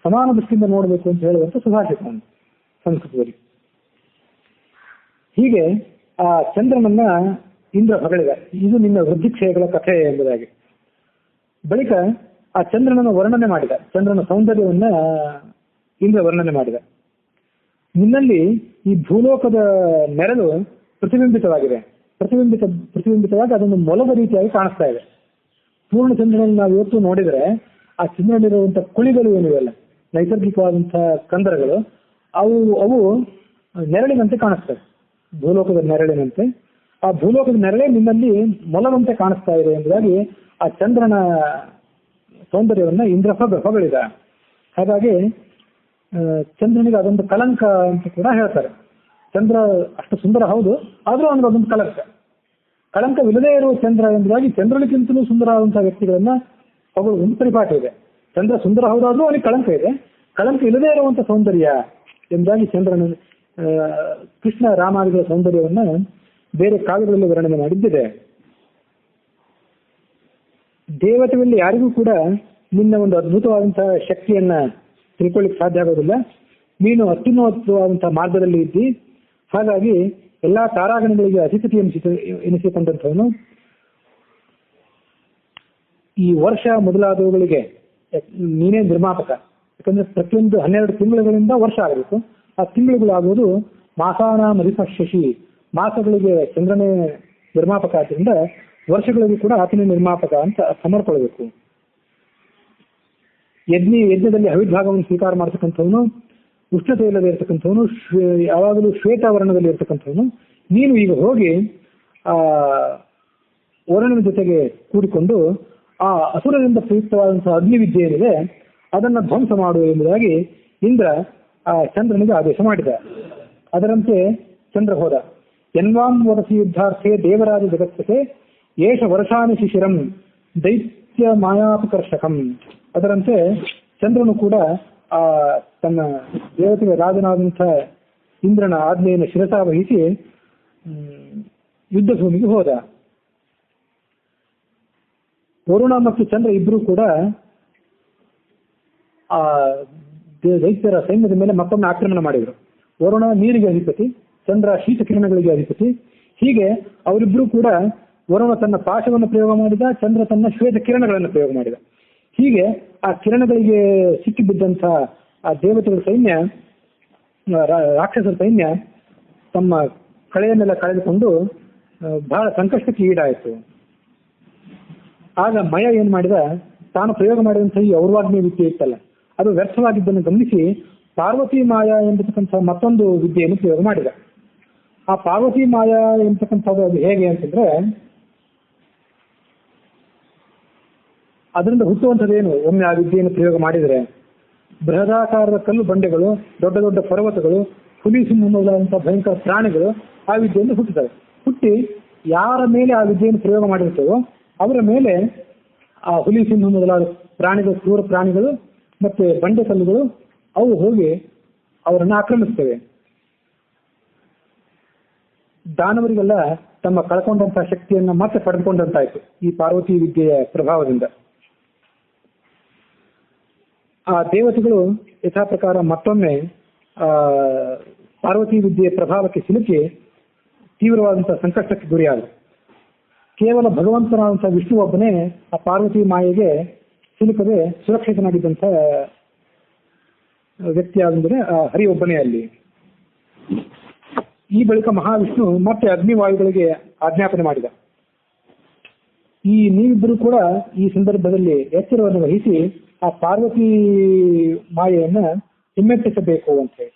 ಸಮಾನ ದೃಷ್ಟಿಯಿಂದ ನೋಡಬೇಕು ಅಂತ ಹೇಳುವಂತ ಸುಭಾಷಿತ ಸಂಸ್ಕೃತದಲ್ಲಿ. ಹೀಗೆ ಆ ಚಂದ್ರನನ್ನ ಇಂದ್ರ ಹೊಗಳಿದ, ಇದು ನಿನ್ನ ವೃದ್ಧಿಕ್ಷಯಗಳ ಕಥೆ ಎಂಬುದಾಗಿ. ಬಳಿಕ ಆ ಚಂದ್ರನನ್ನು ವರ್ಣನೆ ಮಾಡಿದ, ಚಂದ್ರನ ಸೌಂದರ್ಯವನ್ನ ಇಂದ್ರ ವರ್ಣನೆ ಮಾಡಿದ. ನಿನ್ನಲ್ಲಿ ಈ ಭೂಲೋಕದ ನೆರಳು ಪ್ರತಿಬಿಂಬಿತವಾಗಿದೆ. ಪ್ರತಿಬಿಂಬಿತವಾಗಿ ಅದೊಂದು ಮೊಲದ ರೀತಿಯಾಗಿ ಕಾಣಿಸ್ತಾ ಇದೆ. ಪೂರ್ಣ ಚಂದ್ರನಲ್ಲಿ ನಾವು ಇವತ್ತು ನೋಡಿದರೆ ಆ ಚಂದ್ರನಲ್ಲಿರುವಂತಹ ಕುಳಿಗಳು ಏನಿವೆಲ್ಲ, ನೈಸರ್ಗಿಕವಾದಂತಹ ಕಂದರಗಳು, ಅವು ನೆರಳಿನಂತೆ ಕಾಣಿಸ್ತವೆ. ಭೂಲೋಕದ ನೆರಳಿನಂತೆ ಆ ಭೂಲೋಕದ ನೆರಳೇ ನಿನ್ನಲ್ಲಿ ಮೊಲವಂತೆ ಕಾಣಿಸ್ತಾ ಇದೆ ಎಂಬುದಾಗಿ ಆ ಚಂದ್ರನ ಸೌಂದರ್ಯವನ್ನ ಇಂದ್ರ ಹೊಗಳಿದ. ಹಾಗಾಗಿ ಚಂದ್ರನಿಗೆ ಅದೊಂದು ಕಲಂಕ ಅಂತ ಕೂಡ ಹೇಳ್ತಾರೆ. ಚಂದ್ರ ಅಷ್ಟು ಸುಂದರ ಹೌದು, ಆದ್ರೂ ಅವನಿಗೆ ಅದೊಂದು ಕಲಂಕ. ಕಳಂಕವಿಲ್ಲದೇ ಇರುವ ಚಂದ್ರ ಎಂಬುದಾಗಿ ಚಂದ್ರನಿಗಿಂತಲೂ ಸುಂದರವಾದಂತಹ ವ್ಯಕ್ತಿಗಳನ್ನ ಅವುಗಳು ಒಂದು ಪರಿಪಾಠ ಇದೆ. ಚಂದ್ರ ಸುಂದರ ಹೌದಾದ್ರೂ ಅವನಿಗೆ ಕಳಂಕ ಇದೆ. ಕಳಂಕ ಇಲ್ಲದೇ ಇರುವಂತಹ ಸೌಂದರ್ಯ ಎಂಬುದಾಗಿ ಚಂದ್ರನ ಕೃಷ್ಣ ರಾಮಾದಿಗಳ ಸೌಂದರ್ಯವನ್ನ ಬೇರೆ ಕಾವ್ಯಗಳಲ್ಲಿ ವರ್ಣನೆ ಮಾಡಿದ್ದಿದೆ. ದೇವತೆಗಳಲ್ಲಿ ಯಾರಿಗೂ ಕೂಡ ನಿನ್ನ ಒಂದು ಅದ್ಭುತವಾದಂತಹ ಶಕ್ತಿಯನ್ನ ತಿಳ್ಕೊಳ್ಳಿಕ್ಕೆ ಸಾಧ್ಯ ಆಗೋದಿಲ್ಲ. ನೀನು ಅತ್ಯುನ್ನತವಾದಂತಹ ಮಾರ್ಗದಲ್ಲಿ ಇದ್ದಿ. ಹಾಗಾಗಿ ಎಲ್ಲಾ ತಾರಾಗಣಗಳಿಗೆ ಅಧಿಪತಿ ಎನಿಸಿಕೊಂಡಂಥವನು. ಈ ವರ್ಷ ಮೊದಲಾದವುಗಳಿಗೆ ನೀನೇ ನಿರ್ಮಾಪಕ. ಯಾಕಂದ್ರೆ ಪ್ರತಿಯೊಂದು 12 ತಿಂಗಳುಗಳಿಂದ ವರ್ಷ ಆಗಬೇಕು. ಆ ತಿಂಗಳುಗಳಾಗುವುದು ಮಾಸಾನಾಂ ಅಧಿಪ ಶಶಿ, ಮಾಸಗಳಿಗೆ ಚಂದ್ರನೇ ನಿರ್ಮಾಪಕ ಆದ್ದರಿಂದ ವರ್ಷಗಳಿಗೂ ಕೂಡ ಆತನೇ ನಿರ್ಮಾಪಕ ಅಂತ ಸಮರ್ಪಡಬೇಕು. ಯಜ್ಞದಲ್ಲಿ ಅವಿರ್ಭಾಗವನ್ನು ಸ್ವೀಕಾರ ಮಾಡತಕ್ಕಂಥವನು, ಉಷ್ಣತೆ ಇಲ್ಲದೆ ಇರತಕ್ಕಂಥವನು, ಯಾವಾಗಲೂ ಶ್ವೇತಾವರಣದಲ್ಲಿ ಇರತಕ್ಕಂಥವನು. ನೀನು ಈಗ ಹೋಗಿ ಆ ವರುಣನ ಜೊತೆಗೆ ಕೂಡಿಕೊಂಡು ಆ ಅಸುರದಿಂದ ಪ್ರಯುಕ್ತವಾದಂತಹ ಅಗ್ನಿವಿದ್ಯೆ ಏನಿದೆ ಅದನ್ನು ಧ್ವಂಸ ಮಾಡು ಎಂಬುದಾಗಿ ಇಂದ್ರ ಆ ಚಂದ್ರನಿಗೆ ಆದೇಶ ಮಾಡಿದ. ಅದರಂತೆ ಚಂದ್ರ ಹೋದ. ಯನ್ವಾಂ ವರಸಿ ಯುದ್ಧಾರ್ಥೆ ದೇವರಾಜ ಜಗತ್ಸತೆ ಏಷ ವರ್ಷಾನಿ ಶಿಶಿರಂ ದೈತ್ಯ ಮಾಯಾಪಕರ್ಷಕಂ. ಅದರಂತೆ ಚಂದ್ರನು ಕೂಡ ಆ ತನ್ನ ದೇವತೆಗೆ ರಾಜನಾದಂಥ ಇಂದ್ರನ ಆಜ್ಞೆಯನ್ನು ಶಿರಸಾವಹಿಸಿ ಯುದ್ಧ ಭೂಮಿಗೆ ಹೋದ. ವರುಣ ಮತ್ತು ಚಂದ್ರ ಇಬ್ಬರು ಕೂಡ ಆ ದೈತ್ಯರ ಸೈನ್ಯದ ಮೇಲೆ ಮತ್ತೊಮ್ಮೆ ಆಕ್ರಮಣ ಮಾಡಿದರು. ವರುಣ ನೀರಿಗೆ ಅಧಿಪತಿ, ಚಂದ್ರ ಶೀತ ಕಿರಣಗಳಿಗೆ ಅಧಿಪತಿ. ಹೀಗೆ ಅವರಿಬ್ಬರು ಕೂಡ ವರುಣ ತನ್ನ ಪಾಶವನ್ನು ಪ್ರಯೋಗ ಮಾಡಿದ, ಚಂದ್ರ ತನ್ನ ಶ್ವೇತ ಕಿರಣಗಳನ್ನು ಪ್ರಯೋಗ ಮಾಡಿದ. ಹೀಗೆ ಆ ಕಿರಣಗಳಿಗೆ ಸಿಕ್ಕಿಬಿದ್ದಂಥ ಆ ದೇವತೆಗಳ ಸೈನ್ಯ, ರಾಕ್ಷಸರ ಸೈನ್ಯ ತಮ್ಮ ಕಳೆಯನ್ನೆಲ್ಲ ಕಳೆದುಕೊಂಡು ಬಹಳ ಸಂಕಷ್ಟಕ್ಕೆ ಈಡಾಯಿತು. ಆಗ ಮಯ ಏನ್ ಮಾಡಿದ, ತಾನು ಪ್ರಯೋಗ ಮಾಡಿದಂಥ ಈ ಔರ್ವಾಗ್ನೇಯ ವಿದ್ಯೆ ಇತ್ತಲ್ಲ ಅದು ವ್ಯರ್ಥವಾಗಿದ್ದನ್ನು ಗಮನಿಸಿ ಪಾರ್ವತಿ ಮಾಯಾ ಎಂಬತಕ್ಕಂಥ ಮತ್ತೊಂದು ವಿದ್ಯೆಯನ್ನು ಪ್ರಯೋಗ ಮಾಡಿದ. ಆ ಪಾರ್ವತಿ ಮಾಯಾ ಎಂಬತಕ್ಕಂಥದ್ದು ಅದು ಹೇಗೆ ಅಂತಂದ್ರೆ, ಅದರಿಂದ ಹುಟ್ಟುವಂಥದ್ದೇನು, ಒಮ್ಮೆ ಆ ವಿದ್ಯೆಯನ್ನು ಪ್ರಯೋಗ ಮಾಡಿದರೆ ಬೃಹದಾಕಾರದ ಕಲ್ಲು ಬಂಡೆಗಳು, ದೊಡ್ಡ ದೊಡ್ಡ ಪರ್ವತಗಳು, ಹುಲಿ ಸಿಂಹ ಮೊದಲಾದಂತಹ ಭಯಂಕರ ಪ್ರಾಣಿಗಳು ಆ ವಿದ್ಯೆಯನ್ನು ಹುಟ್ಟುತ್ತವೆ. ಹುಟ್ಟಿ ಯಾರ ಮೇಲೆ ಆ ವಿದ್ಯೆಯನ್ನು ಪ್ರಯೋಗ ಮಾಡಿರ್ತೇವೋ ಅವರ ಮೇಲೆ ಆ ಹುಲಿ ಸಿಂಹ ಮೊದಲಾದ ಪ್ರಾಣಿಗಳು, ಕ್ರೂರ ಪ್ರಾಣಿಗಳು ಮತ್ತೆ ಬಂಡೆ ಕಲ್ಲುಗಳು ಅವು ಹೋಗಿ ಅವರನ್ನು ಆಕ್ರಮಿಸ್ತವೆ. ದಾನವರಿಗೆಲ್ಲ ತಮ್ಮ ಕಳ್ಕೊಂಡಂತಹ ಶಕ್ತಿಯನ್ನ ಮತ್ತೆ ಪಡೆದುಕೊಂಡಂತಾಯ್ತು ಈ ಪಾರ್ವತಿ ವಿದ್ಯೆಯ ಪ್ರಭಾವದಿಂದ. ಆ ದೇವತೆಗಳು ಯಥಾ ಪ್ರಕಾರ ಮತ್ತೊಮ್ಮೆ ಪಾರ್ವತಿ ವಿದ್ಯೆಯ ಪ್ರಭಾವಕ್ಕೆ ಸಿಲುಕಿ ತೀವ್ರವಾದಂತಹ ಸಂಕಷ್ಟಕ್ಕೆ ಗುರಿಯಾದರು. ಕೇವಲ ಭಗವಂತನಾದಂತಹ ವಿಷ್ಣು ಒಬ್ಬನೇ ಆ ಪಾರ್ವತಿ ಮಾಯೆಗೆ ಸಿಲುಕದೆ ಸುರಕ್ಷಿತನಾಗಿದ್ದಂಥ ವ್ಯಕ್ತಿ ಯಾವೆಂದರೆ ಆ ಹರಿ ಒಬ್ಬನೇ ಅಲ್ಲಿ. ಈ ಬಳಿಕ ಮಹಾವಿಷ್ಣು ಮತ್ತೆ ಅಗ್ನಿವಾಯುಗಳಿಗೆ ಆಜ್ಞಾಪನೆ ಮಾಡಿದ, ನೀವಿಬ್ಬರು ಕೂಡ ಈ ಸಂದರ್ಭದಲ್ಲಿ ಎಚ್ಚರವನ್ನು ವಹಿಸಿ ಆ ಪಾರ್ವತಿ ಮಾಯೆಯನ್ನ ಹಿಮ್ಮೆಟ್ಟಿಸಬೇಕು ಅಂತ ಹೇಳಿ.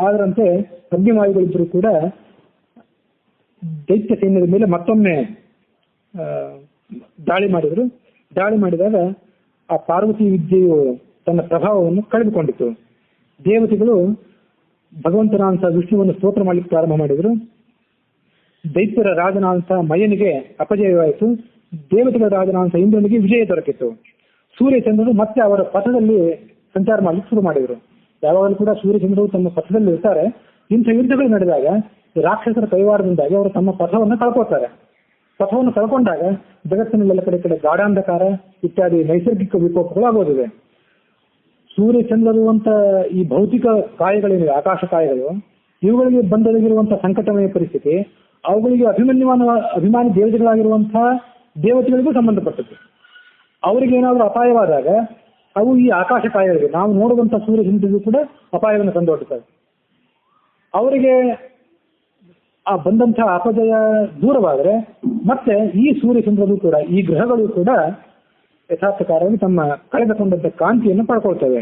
ಅದರಂತೆ ಅಗ್ನಿವಾಯುಗಳಿಬ್ಬರು ಕೂಡ ದೈತ್ಯ ಸೈನ್ಯದ ಮೇಲೆ ಮತ್ತೊಮ್ಮೆ ದಾಳಿ ಮಾಡಿದರು. ದಾಳಿ ಮಾಡಿದಾಗ ಆ ಪಾರ್ವತಿ ವಿದ್ಯೆಯು ತನ್ನ ಪ್ರಭಾವವನ್ನು ಕಳೆದುಕೊಂಡಿತು. ದೇವತೆಗಳು ಭಗವಂತನಾದಂಥ ವಿಷ್ಣುವನ್ನು ಸ್ತೋತ್ರ ಮಾಡಲಿಕ್ಕೆ ಪ್ರಾರಂಭ ಮಾಡಿದರು. ದೈತ್ಯರ ರಾಜನಾದಂಥ ಮಯನಿಗೆ ಅಪಜಯವಾಯಿತು. ದೇವತೆಗಳ ರಾಜನಾದಂಥ ಇಂದ್ರನಿಗೆ ವಿಜಯ ದೊರಕಿತು. ಸೂರ್ಯಚಂದ್ರರು ಮತ್ತೆ ಅವರ ಪಥದಲ್ಲಿ ಸಂಚಾರ ಮಾಡಲಿಕ್ಕೆ ಶುರು ಮಾಡಿದರು. ಯಾವಾಗಲೂ ಕೂಡ ಸೂರ್ಯಚಂದ್ರರು ತಮ್ಮ ಪಥದಲ್ಲಿ ಇರ್ತಾರೆ. ಇಂಥ ಯುದ್ಧಗಳು ನಡೆದಾಗ ರಾಕ್ಷಸರ ಕೈವಾರದಿಂದಾಗಿ ಅವರು ತಮ್ಮ ಪಥವನ್ನು ಕಳ್ಕೊಳ್ತಾರೆ. ಪಥವನ್ನು ಕಳ್ಕೊಂಡಾಗ ಜಗತ್ತಿನಲ್ಲೆಲ್ಲ ಕಡೆ ಗಾಢಾಂಧಕಾರ ಇತ್ಯಾದಿ ನೈಸರ್ಗಿಕ ವಿಕೋಪಗಳು ಆಗೋದಿವೆ. ಸೂರ್ಯಚಂದ್ರರು ಅಂತ ಈ ಭೌತಿಕ ಕಾಯಗಳೇನಿವೆ, ಆಕಾಶ ಕಾಯಗಳು, ಇವುಗಳಿಗೆ ಬಂದೊದಗಿರುವಂತಹ ಸಂಕಟಮಯ ಪರಿಸ್ಥಿತಿ ಅವುಗಳಿಗೆ ಅಭಿಮಾನಿ ದೇವತೆಗಳಾಗಿರುವಂತಹ ದೇವತೆಗಳಿಗೂ ಸಂಬಂಧಪಟ್ಟದ್ದು. ಅವರಿಗೆ ಏನಾದರೂ ಅಪಾಯವಾದಾಗ ಅವು ಈ ಆಕಾಶ ಕಾಯಗಳಿಗೆ, ನಾವು ನೋಡುವಂತಹ ಸೂರ್ಯಚಂದ್ರಿಗೂ ಕೂಡ ಅಪಾಯವನ್ನು ತಂದೊಡ್ಡುತ್ತವೆ. ಅವರಿಗೆ ಆ ಬಂದಂತಹ ಅಪಜಯ ದೂರವಾದರೆ ಮತ್ತೆ ಈ ಸೂರ್ಯಚಂದ್ರರು ಕೂಡ, ಈ ಗ್ರಹಗಳು ಕೂಡ ಯಥಾರ್ಥಕಾರವಾಗಿ ತಮ್ಮ ಕಳೆದುಕೊಂಡಂತ ಕಾಂತಿಯನ್ನು ಪಡ್ಕೊಳ್ತವೆ.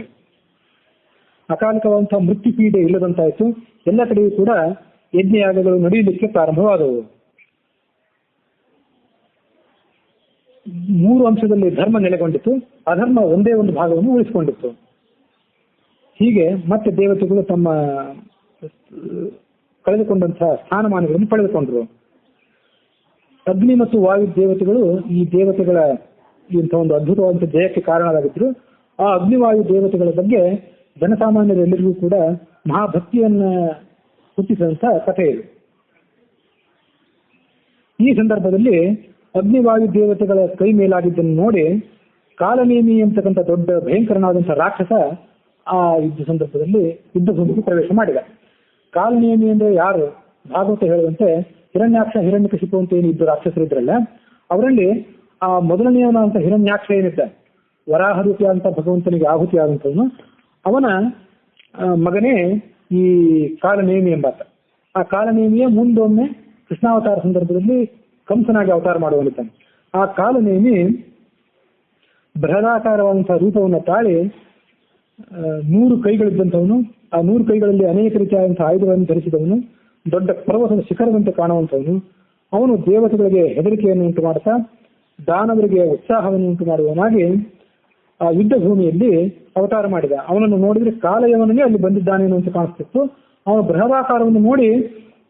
ಅಕಾಲಿಕವಾದಂತಹ ಮೃತ್ಯು ಪೀಡೆ ಇಲ್ಲದಂತಾಯಿತು. ಎಲ್ಲ ಕಡೆಯೂ ಕೂಡ ಯಜ್ಞಯಾಗಗಳು ನಡೆಯಲಿಕ್ಕೆ ಪ್ರಾರಂಭವಾದವು. 3 ಅಂಶದಲ್ಲಿ ಧರ್ಮ ನೆಲೆಗೊಂಡಿತು, ಅಧರ್ಮ ಒಂದೇ ಒಂದು ಭಾಗವನ್ನು ಉಳಿಸಿಕೊಂಡಿತ್ತು. ಹೀಗೆ ಮತ್ತೆ ದೇವತೆಗಳು ತಮ್ಮ ಕಳೆದುಕೊಂಡಂತಹ ಸ್ಥಾನಮಾನಗಳನ್ನು ಪಡೆದುಕೊಂಡರು. ಅಗ್ನಿ ಮತ್ತು ವಾಯು ದೇವತೆಗಳು ಈ ದೇವತೆಗಳ ಇಂಥ ಒಂದು ಅದ್ಭುತವಾದಂಥ ಜಯಕ್ಕೆ ಕಾರಣರಾಗಿದ್ರು. ಆ ಅಗ್ನಿವಾಯು ದೇವತೆಗಳ ಬಗ್ಗೆ ಜನಸಾಮಾನ್ಯರೆಲ್ಲರಿಗೂ ಕೂಡ ಮಹಾಭಕ್ತಿಯನ್ನ ಹುಟ್ಟಿಸಿದಂಥ ಕಥೆ ಇದು. ಈ ಸಂದರ್ಭದಲ್ಲಿ ಅಗ್ನಿವಾಯು ದೇವತೆಗಳ ಕೈ ಮೇಲಾಗಿದ್ದನ್ನು ನೋಡಿ ಕಾಲನೇಮಿ ಅಂತಕ್ಕಂಥ ದೊಡ್ಡ ಭಯಂಕರನಾದಂಥ ರಾಕ್ಷಸ ಆ ಯುದ್ಧ ಸಂದರ್ಭದಲ್ಲಿ ಯುದ್ಧ ಭೂಮಿಗೆ ಪ್ರವೇಶ ಮಾಡಿದ. ಕಾಲನೇಮಿ ಅಂದ್ರೆ ಯಾರು? ಭಾಗವತ ಹೇಳುವಂತೆ ಹಿರಣ್ಯಾಕ್ಷ ಹಿರಣ್ಯಕಶಿಪು ಅಂತ ಏನು ಇಬ್ಬರು ರಾಕ್ಷಸರಿದ್ರಲ್ಲ, ಅವರಲ್ಲಿ ಆ ಮೊದಲನೆಯವನಾದಂಥ ಹಿರಣ್ಯಾಕ್ಷ ಏನಿದ್ದ, ವರಾಹ ರೂಪಿಯಾದಂಥ ಭಗವಂತನಿಗೆ ಆಹುತಿ ಆದಂಥವನು, ಅವನ ಮಗನೇ ಈ ಕಾಲನೇಮಿ ಎಂಬಾತ. ಆ ಕಾಲನೇಮಿಯ ಮುಂದೊಮ್ಮೆ ಕೃಷ್ಣಾವತಾರ ಸಂದರ್ಭದಲ್ಲಿ ಕಂಸನಾಗಿ ಅವತಾರ ಮಾಡುವನಿದ್ದಾನೆ. ಆ ಕಾಲನೇಮಿ ಬೃಹದಾಕಾರವಾದಂತಹ ರೂಪವನ್ನು ತಾಳಿ 100 ಕೈಗಳಿದ್ದಂಥವನು, ಆ 100 ಕೈಗಳಲ್ಲಿ ಅನೇಕ ರೀತಿಯಾದಂತಹ ಆಯುಧಗಳನ್ನು ಧರಿಸಿದವನು, ದೊಡ್ಡ ಪರ್ವತದ ಶಿಖರದಂತೆ ಕಾಣುವಂಥವನು. ಅವನು ದೇವತೆಗಳಿಗೆ ಹೆದರಿಕೆಯನ್ನು ಉಂಟು ಮಾಡ್ತಾ ದಾನವರಿಗೆ ಉತ್ಸಾಹವನ್ನು ಉಂಟು ಮಾಡುವವನಾಗಿ ಆ ಯುದ್ಧ ಭೂಮಿಯಲ್ಲಿ ಅವತಾರ ಮಾಡಿದ. ಅವನನ್ನು ನೋಡಿದ್ರೆ ಕಾಲಯವನೇ ಅಲ್ಲಿ ಬಂದಿದ್ದಾನೆ ಅಂತ ಕಾಣಿಸ್ತಿತ್ತು. ಅವನ ಬೃಹದಾಕಾರವನ್ನು ನೋಡಿ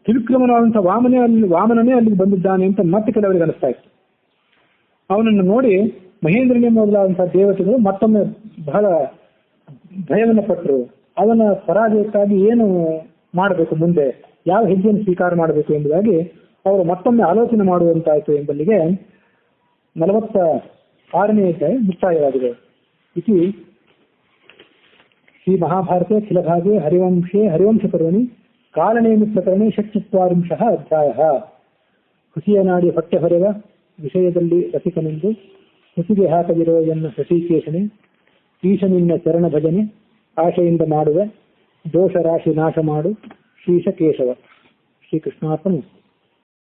ತ್ರಿವಿಕ್ರಮನಾದಂಥ ವಾಮನನೇ ಅಲ್ಲಿಗೆ ಬಂದಿದ್ದಾನೆ ಅಂತ ಮತ್ತೆ ಕೆಲವರಿಗೆ ಅನಿಸ್ತಾ ಇತ್ತು. ಅವನನ್ನು ನೋಡಿ ಮಹೇಂದ್ರನೇ ಮೊದಲಾದಂತಹ ದೇವತೆಗಳು ಮತ್ತೊಮ್ಮೆ ಬಹಳ ಭಯವನ್ನು ಪಟ್ಟರು. ಅವನ ಪರಾಜಯಕ್ಕಾಗಿ ಏನು ಮಾಡಬೇಕು, ಮುಂದೆ ಯಾವ ಹೆಜ್ಜೆಯನ್ನು ಸ್ವೀಕಾರ ಮಾಡಬೇಕು ಎಂಬುದಾಗಿ ಅವರು ಮತ್ತೊಮ್ಮೆ ಆಲೋಚನೆ ಮಾಡುವಂತಾಯಿತು ಎಂಬಲ್ಲಿಗೆ 46ನೇ ಅಧ್ಯಾಯ ಮುಕ್ತಾಯವಾಗಿದೆ. ಇತಿ ಶ್ರೀ ಮಹಾಭಾರತೆ ಖಿಲಭಾಗೆ ಹರಿವಂಶ ಪರ್ವಣಿ ಕಾಲನೇಮಿ ಪ್ರಕರಣೆ 64 ಅಧ್ಯಾಯ. ಹುಸಿಯ ನಾಡಿ ಹೊಟ್ಟೆ ಹೊರೆವ ವಿಷಯದಲ್ಲಿ ರಸಿಕನೆಂದು ಹುಸಿಗೆ ಹಾಕದಿರೋ ಎನ್ನ ಶಶಿಕೇಶನೆ ಈಶನಿನ್ನ ಚರಣ ಭಜನೆ ಆಶೆಯಿಂದ ಮಾಡುವೆ ದೋಷ ರಾಶಿ ನಾಶ ಮಾಡು ಶ್ರೀಶ ಕೇಶವ. ಶ್ರೀಕೃಷ್ಣಾರ್ಪಣೆ.